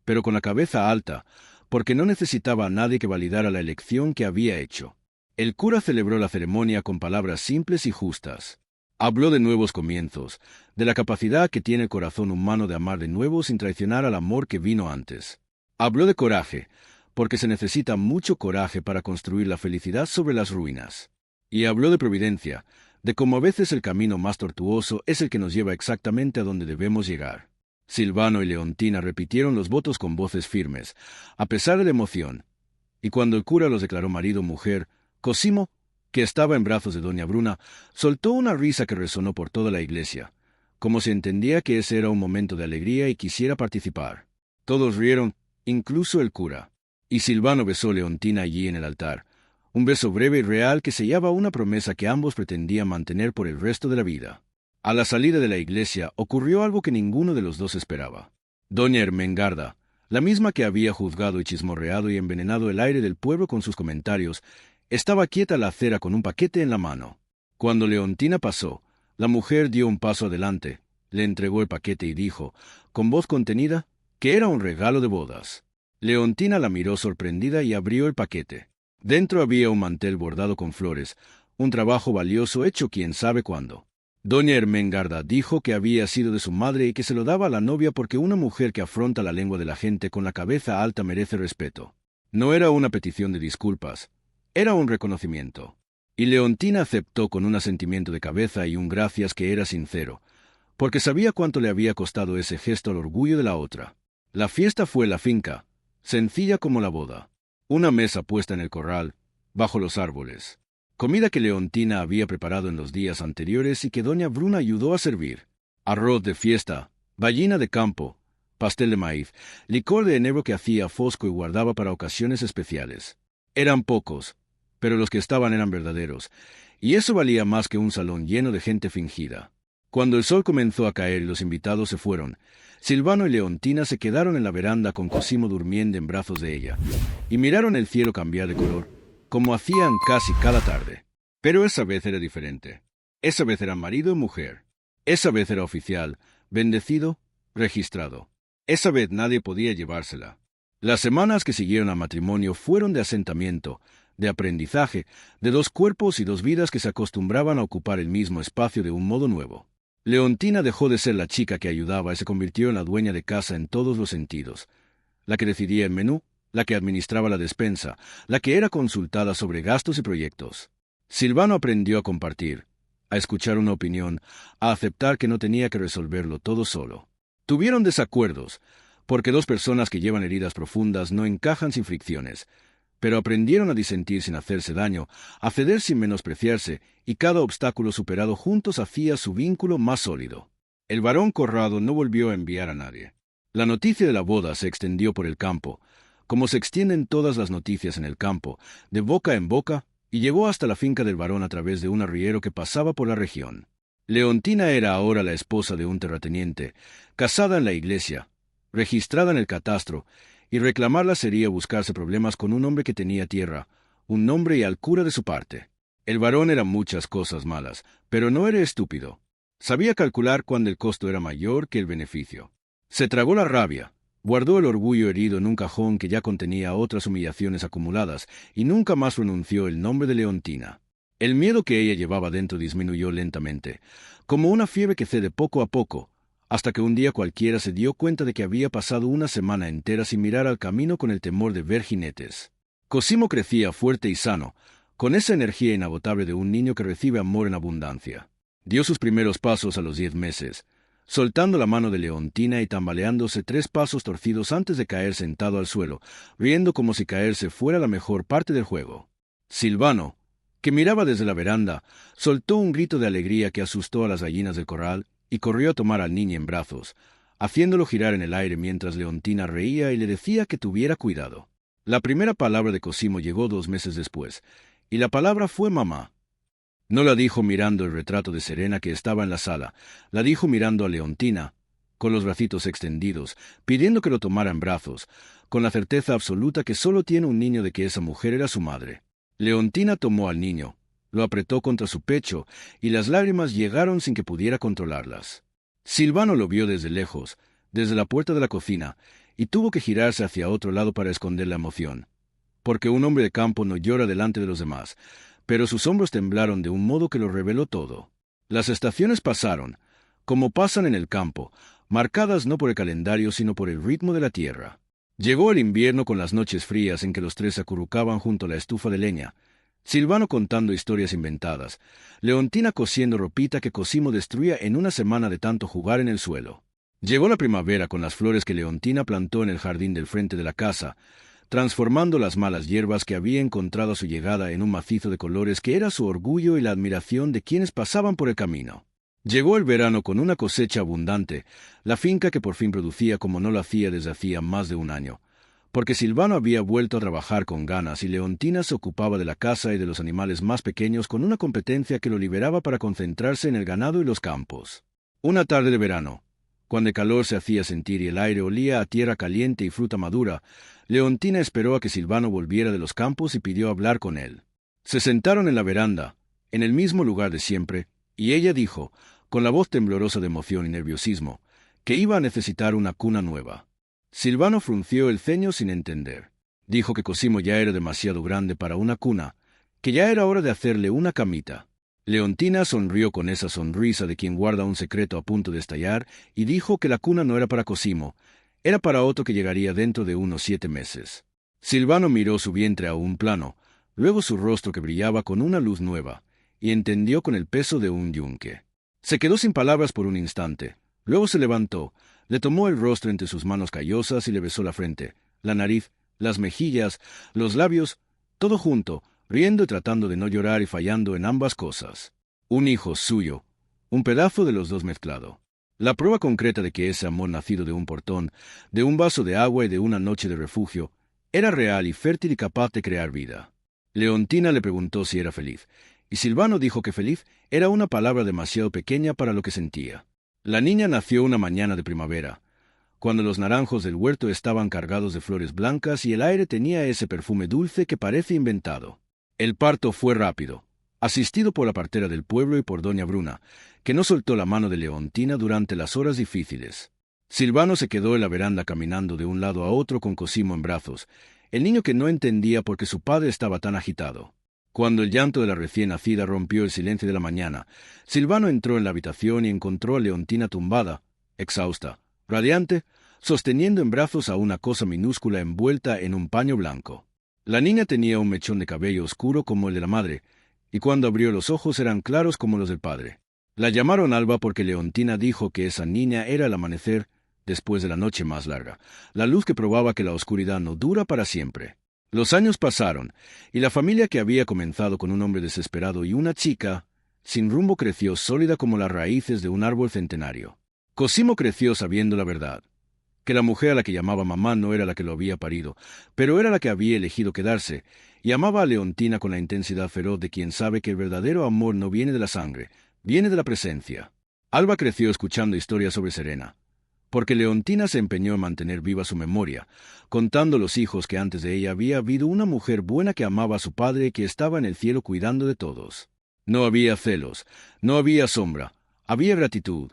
pero con la cabeza alta, porque no necesitaba a nadie que validara la elección que había hecho. El cura celebró la ceremonia con palabras simples y justas. Habló de nuevos comienzos, de la capacidad que tiene el corazón humano de amar de nuevo sin traicionar al amor que vino antes. Habló de coraje, porque se necesita mucho coraje para construir la felicidad sobre las ruinas. Y habló de providencia, de cómo a veces el camino más tortuoso es el que nos lleva exactamente a donde debemos llegar. Silvano y Leontina repitieron los votos con voces firmes, a pesar de la emoción, y cuando el cura los declaró marido o mujer, Cosimo, que estaba en brazos de doña Bruna, soltó una risa que resonó por toda la iglesia, como si entendía que ese era un momento de alegría y quisiera participar. Todos rieron, incluso el cura. Y Silvano besó a Leontina allí en el altar, un beso breve y real que sellaba una promesa que ambos pretendían mantener por el resto de la vida. A la salida de la iglesia ocurrió algo que ninguno de los dos esperaba. Doña Ermengarda, la misma que había juzgado y chismorreado y envenenado el aire del pueblo con sus comentarios, estaba quieta a la acera con un paquete en la mano. Cuando Leontina pasó, la mujer dio un paso adelante, le entregó el paquete y dijo, con voz contenida, que era un regalo de bodas. Leontina la miró sorprendida y abrió el paquete. Dentro había un mantel bordado con flores, un trabajo valioso hecho quién sabe cuándo. Doña Ermengarda dijo que había sido de su madre y que se lo daba a la novia porque una mujer que afronta la lengua de la gente con la cabeza alta merece respeto. No era una petición de disculpas, era un reconocimiento. Y Leontina aceptó con un asentimiento de cabeza y un gracias que era sincero, porque sabía cuánto le había costado ese gesto al orgullo de la otra. La fiesta fue en la finca, sencilla como la boda. Una mesa puesta en el corral, bajo los árboles. Comida que Leontina había preparado en los días anteriores y que doña Bruna ayudó a servir. Arroz de fiesta, ballina de campo, pastel de maíz, licor de enebro que hacía Fosco y guardaba para ocasiones especiales. Eran pocos, pero los que estaban eran verdaderos, y eso valía más que un salón lleno de gente fingida. Cuando el sol comenzó a caer y los invitados se fueron, Silvano y Leontina se quedaron en la veranda con Cosimo durmiendo en brazos de ella, y miraron el cielo cambiar de color, como hacían casi cada tarde. Pero esa vez era diferente. Esa vez era marido y mujer. Esa vez era oficial, bendecido, registrado. Esa vez nadie podía llevársela. Las semanas que siguieron al matrimonio fueron de asentamiento, de aprendizaje, de dos cuerpos y dos vidas que se acostumbraban a ocupar el mismo espacio de un modo nuevo. Leontina dejó de ser la chica que ayudaba y se convirtió en la dueña de casa en todos los sentidos. La que decidía el menú, la que administraba la despensa, la que era consultada sobre gastos y proyectos. Silvano aprendió a compartir, a escuchar una opinión, a aceptar que no tenía que resolverlo todo solo. Tuvieron desacuerdos, porque dos personas que llevan heridas profundas no encajan sin fricciones, pero aprendieron a disentir sin hacerse daño, a ceder sin menospreciarse, y cada obstáculo superado juntos hacía su vínculo más sólido. El varón Corrado no volvió a enviar a nadie. La noticia de la boda se extendió por el campo, como se extienden todas las noticias en el campo, de boca en boca, y llegó hasta la finca del varón a través de un arriero que pasaba por la región. Leontina era ahora la esposa de un terrateniente, casada en la iglesia, registrada en el catastro, y reclamarla sería buscarse problemas con un hombre que tenía tierra, un nombre y alcura de su parte. El varón era muchas cosas malas, pero no era estúpido. Sabía calcular cuándo el costo era mayor que el beneficio. Se tragó la rabia, guardó el orgullo herido en un cajón que ya contenía otras humillaciones acumuladas, y nunca más pronunció el nombre de Leontina. El miedo que ella llevaba dentro disminuyó lentamente, como una fiebre que cede poco a poco, hasta que un día cualquiera se dio cuenta de que había pasado una semana entera sin mirar al camino con el temor de ver jinetes. Cosimo crecía fuerte y sano, con esa energía inagotable de un niño que recibe amor en abundancia. Dio sus primeros pasos a los 10 meses, soltando la mano de Leontina y tambaleándose 3 pasos torcidos antes de caer sentado al suelo, riendo como si caerse fuera la mejor parte del juego. Silvano, que miraba desde la veranda, soltó un grito de alegría que asustó a las gallinas del corral, y corrió a tomar al niño en brazos, haciéndolo girar en el aire mientras Leontina reía y le decía que tuviera cuidado. La primera palabra de Cosimo llegó 2 meses después, y la palabra fue mamá. No la dijo mirando el retrato de Serena que estaba en la sala, la dijo mirando a Leontina, con los bracitos extendidos, pidiendo que lo tomara en brazos, con la certeza absoluta que solo tiene un niño de que esa mujer era su madre. Leontina tomó al niño, lo apretó contra su pecho, y las lágrimas llegaron sin que pudiera controlarlas. Silvano lo vio desde lejos, desde la puerta de la cocina, y tuvo que girarse hacia otro lado para esconder la emoción. Porque un hombre de campo no llora delante de los demás, pero sus hombros temblaron de un modo que lo reveló todo. Las estaciones pasaron, como pasan en el campo, marcadas no por el calendario sino por el ritmo de la tierra. Llegó el invierno con las noches frías en que los tres se acurrucaban junto a la estufa de leña, Silvano contando historias inventadas, Leontina cosiendo ropita que Cosimo destruía en una semana de tanto jugar en el suelo. Llegó la primavera con las flores que Leontina plantó en el jardín del frente de la casa, transformando las malas hierbas que había encontrado a su llegada en un macizo de colores que era su orgullo y la admiración de quienes pasaban por el camino. Llegó el verano con una cosecha abundante, la finca que por fin producía como no lo hacía desde hacía más de un año, porque Silvano había vuelto a trabajar con ganas y Leontina se ocupaba de la casa y de los animales más pequeños con una competencia que lo liberaba para concentrarse en el ganado y los campos. Una tarde de verano, cuando el calor se hacía sentir y el aire olía a tierra caliente y fruta madura, Leontina esperó a que Silvano volviera de los campos y pidió hablar con él. Se sentaron en la veranda, en el mismo lugar de siempre, y ella dijo, con la voz temblorosa de emoción y nerviosismo, que iba a necesitar una cuna nueva. Silvano frunció el ceño sin entender. Dijo que Cosimo ya era demasiado grande para una cuna, que ya era hora de hacerle una camita. Leontina sonrió con esa sonrisa de quien guarda un secreto a punto de estallar y dijo que la cuna no era para Cosimo, era para otro que llegaría dentro de unos 7 meses. Silvano miró su vientre aún plano, luego su rostro que brillaba con una luz nueva, y entendió con el peso de un yunque. Se quedó sin palabras por un instante, luego se levantó, le tomó el rostro entre sus manos callosas y le besó la frente, la nariz, las mejillas, los labios, todo junto, riendo y tratando de no llorar y fallando en ambas cosas. Un hijo suyo, un pedazo de los dos mezclado. La prueba concreta de que ese amor nacido de un portón, de un vaso de agua y de una noche de refugio, era real y fértil y capaz de crear vida. Leontina le preguntó si era feliz, y Silvano dijo que feliz era una palabra demasiado pequeña para lo que sentía. La niña nació una mañana de primavera, cuando los naranjos del huerto estaban cargados de flores blancas y el aire tenía ese perfume dulce que parece inventado. El parto fue rápido, asistido por la partera del pueblo y por doña Bruna, que no soltó la mano de Leontina durante las horas difíciles. Silvano se quedó en la veranda caminando de un lado a otro con Cosimo en brazos, el niño que no entendía por qué su padre estaba tan agitado. Cuando el llanto de la recién nacida rompió el silencio de la mañana, Silvano entró en la habitación y encontró a Leontina tumbada, exhausta, radiante, sosteniendo en brazos a una cosa minúscula envuelta en un paño blanco. La niña tenía un mechón de cabello oscuro como el de la madre, y cuando abrió los ojos eran claros como los del padre. La llamaron Alba porque Leontina dijo que esa niña era el amanecer después de la noche más larga, la luz que probaba que la oscuridad no dura para siempre. Los años pasaron, y la familia que había comenzado con un hombre desesperado y una chica sin rumbo creció sólida como las raíces de un árbol centenario. Cosimo creció sabiendo la verdad, que la mujer a la que llamaba mamá no era la que lo había parido, pero era la que había elegido quedarse, y amaba a Leontina con la intensidad feroz de quien sabe que el verdadero amor no viene de la sangre, viene de la presencia. Alba creció escuchando historias sobre Serena, porque Leontina se empeñó en mantener viva su memoria, contando los hijos que antes de ella había habido una mujer buena que amaba a su padre y que estaba en el cielo cuidando de todos. No había celos, no había sombra, había gratitud,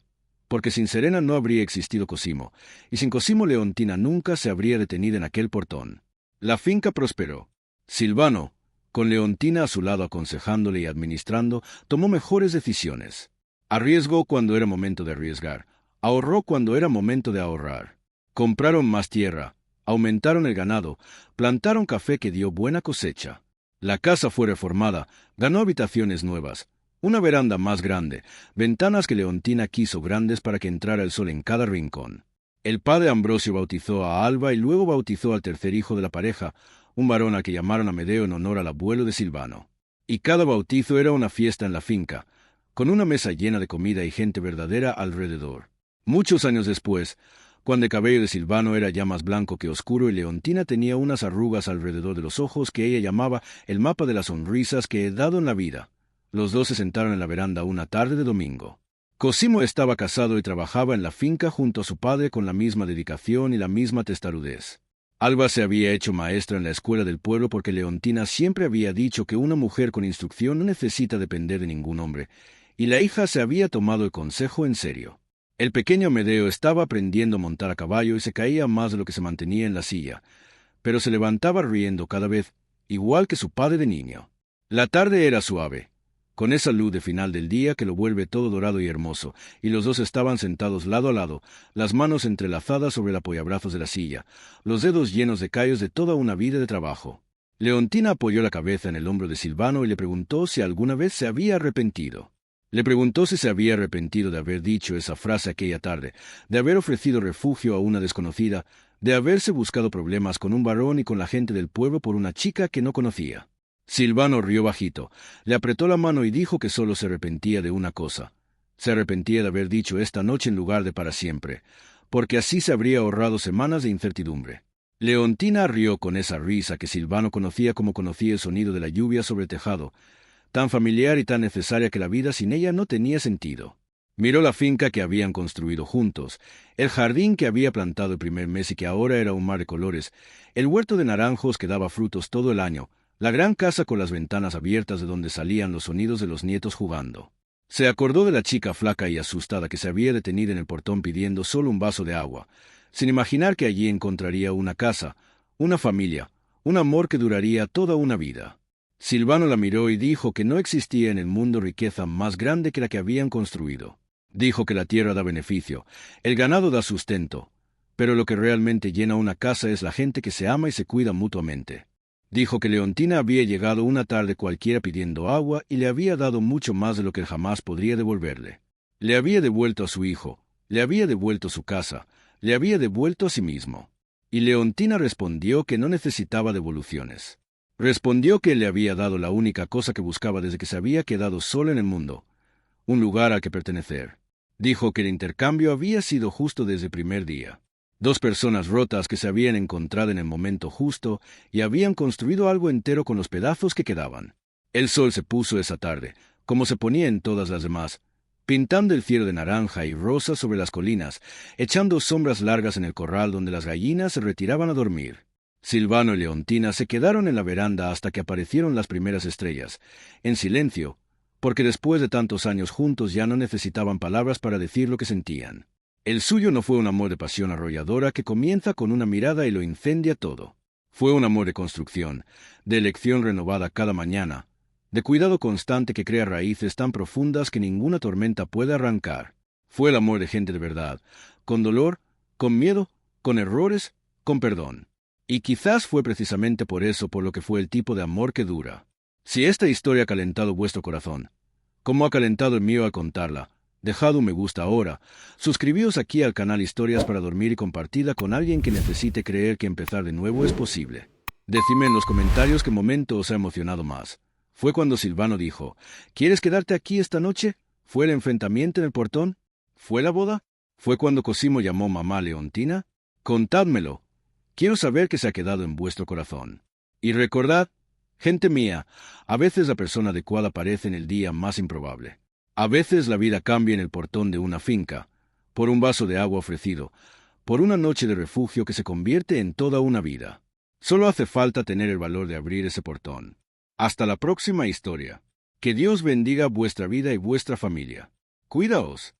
porque sin Serena no habría existido Cosimo, y sin Cosimo Leontina nunca se habría detenido en aquel portón. La finca prosperó. Silvano, con Leontina a su lado aconsejándole y administrando, tomó mejores decisiones. Arriesgó cuando era momento de arriesgar. Ahorró cuando era momento de ahorrar. Compraron más tierra, aumentaron el ganado, plantaron café que dio buena cosecha. La casa fue reformada, ganó habitaciones nuevas, una veranda más grande, ventanas que Leontina quiso grandes para que entrara el sol en cada rincón. El padre Ambrosio bautizó a Alba y luego bautizó al tercer hijo de la pareja, un varón al que llamaron Amedeo en honor al abuelo de Silvano. Y cada bautizo era una fiesta en la finca, con una mesa llena de comida y gente verdadera alrededor. Muchos años después, cuando el cabello de Silvano era ya más blanco que oscuro y Leontina tenía unas arrugas alrededor de los ojos que ella llamaba el mapa de las sonrisas que he dado en la vida, los dos se sentaron en la veranda una tarde de domingo. Cosimo estaba casado y trabajaba en la finca junto a su padre con la misma dedicación y la misma testarudez. Alba se había hecho maestra en la escuela del pueblo porque Leontina siempre había dicho que una mujer con instrucción no necesita depender de ningún hombre, y la hija se había tomado el consejo en serio. El pequeño Amedeo estaba aprendiendo a montar a caballo y se caía más de lo que se mantenía en la silla, pero se levantaba riendo cada vez, igual que su padre de niño. La tarde era suave, con esa luz de final del día que lo vuelve todo dorado y hermoso, y los dos estaban sentados lado a lado, las manos entrelazadas sobre el apoyabrazos de la silla, los dedos llenos de callos de toda una vida de trabajo. Leontina apoyó la cabeza en el hombro de Silvano y le preguntó si alguna vez se había arrepentido. Le preguntó si se había arrepentido de haber dicho esa frase aquella tarde, de haber ofrecido refugio a una desconocida, de haberse buscado problemas con un varón y con la gente del pueblo por una chica que no conocía. Silvano rió bajito, le apretó la mano y dijo que solo se arrepentía de una cosa. Se arrepentía de haber dicho esta noche en lugar de para siempre, porque así se habría ahorrado semanas de incertidumbre. Leontina rió con esa risa que Silvano conocía como conocía el sonido de la lluvia sobre el tejado, tan familiar y tan necesaria que la vida sin ella no tenía sentido. Miró la finca que habían construido juntos, el jardín que había plantado el primer mes y que ahora era un mar de colores, el huerto de naranjos que daba frutos todo el año, la gran casa con las ventanas abiertas de donde salían los sonidos de los nietos jugando. Se acordó de la chica flaca y asustada que se había detenido en el portón pidiendo solo un vaso de agua, sin imaginar que allí encontraría una casa, una familia, un amor que duraría toda una vida. Silvano la miró y dijo que no existía en el mundo riqueza más grande que la que habían construido. Dijo que la tierra da beneficio, el ganado da sustento, pero lo que realmente llena una casa es la gente que se ama y se cuida mutuamente. Dijo que Leontina había llegado una tarde cualquiera pidiendo agua y le había dado mucho más de lo que él jamás podría devolverle. Le había devuelto a su hijo, le había devuelto su casa, le había devuelto a sí mismo. Y Leontina respondió que no necesitaba devoluciones. Respondió que él le había dado la única cosa que buscaba desde que se había quedado solo en el mundo, un lugar al que pertenecer. Dijo que el intercambio había sido justo desde el primer día. Dos personas rotas que se habían encontrado en el momento justo y habían construido algo entero con los pedazos que quedaban. El sol se puso esa tarde, como se ponía en todas las demás, pintando el cielo de naranja y rosa sobre las colinas, echando sombras largas en el corral donde las gallinas se retiraban a dormir. Silvano y Leontina se quedaron en la veranda hasta que aparecieron las primeras estrellas, en silencio, porque después de tantos años juntos ya no necesitaban palabras para decir lo que sentían. El suyo no fue un amor de pasión arrolladora que comienza con una mirada y lo incendia todo. Fue un amor de construcción, de elección renovada cada mañana, de cuidado constante que crea raíces tan profundas que ninguna tormenta puede arrancar. Fue el amor de gente de verdad, con dolor, con miedo, con errores, con perdón. Y quizás fue precisamente por eso por lo que fue el tipo de amor que dura. Si esta historia ha calentado vuestro corazón, como ha calentado el mío al contarla, dejad un me gusta ahora, suscribíos aquí al canal Historias para Dormir y compartidla con alguien que necesite creer que empezar de nuevo es posible. Decidme en los comentarios qué momento os ha emocionado más. ¿Fue cuando Silvano dijo, ¿quieres quedarte aquí esta noche? ¿Fue el enfrentamiento en el portón? ¿Fue la boda? ¿Fue cuando Cosimo llamó mamá Leontina? Contádmelo. Quiero saber qué se ha quedado en vuestro corazón. Y recordad, gente mía, a veces la persona adecuada aparece en el día más improbable. A veces la vida cambia en el portón de una finca, por un vaso de agua ofrecido, por una noche de refugio que se convierte en toda una vida. Solo hace falta tener el valor de abrir ese portón. Hasta la próxima historia. Que Dios bendiga vuestra vida y vuestra familia. Cuidaos.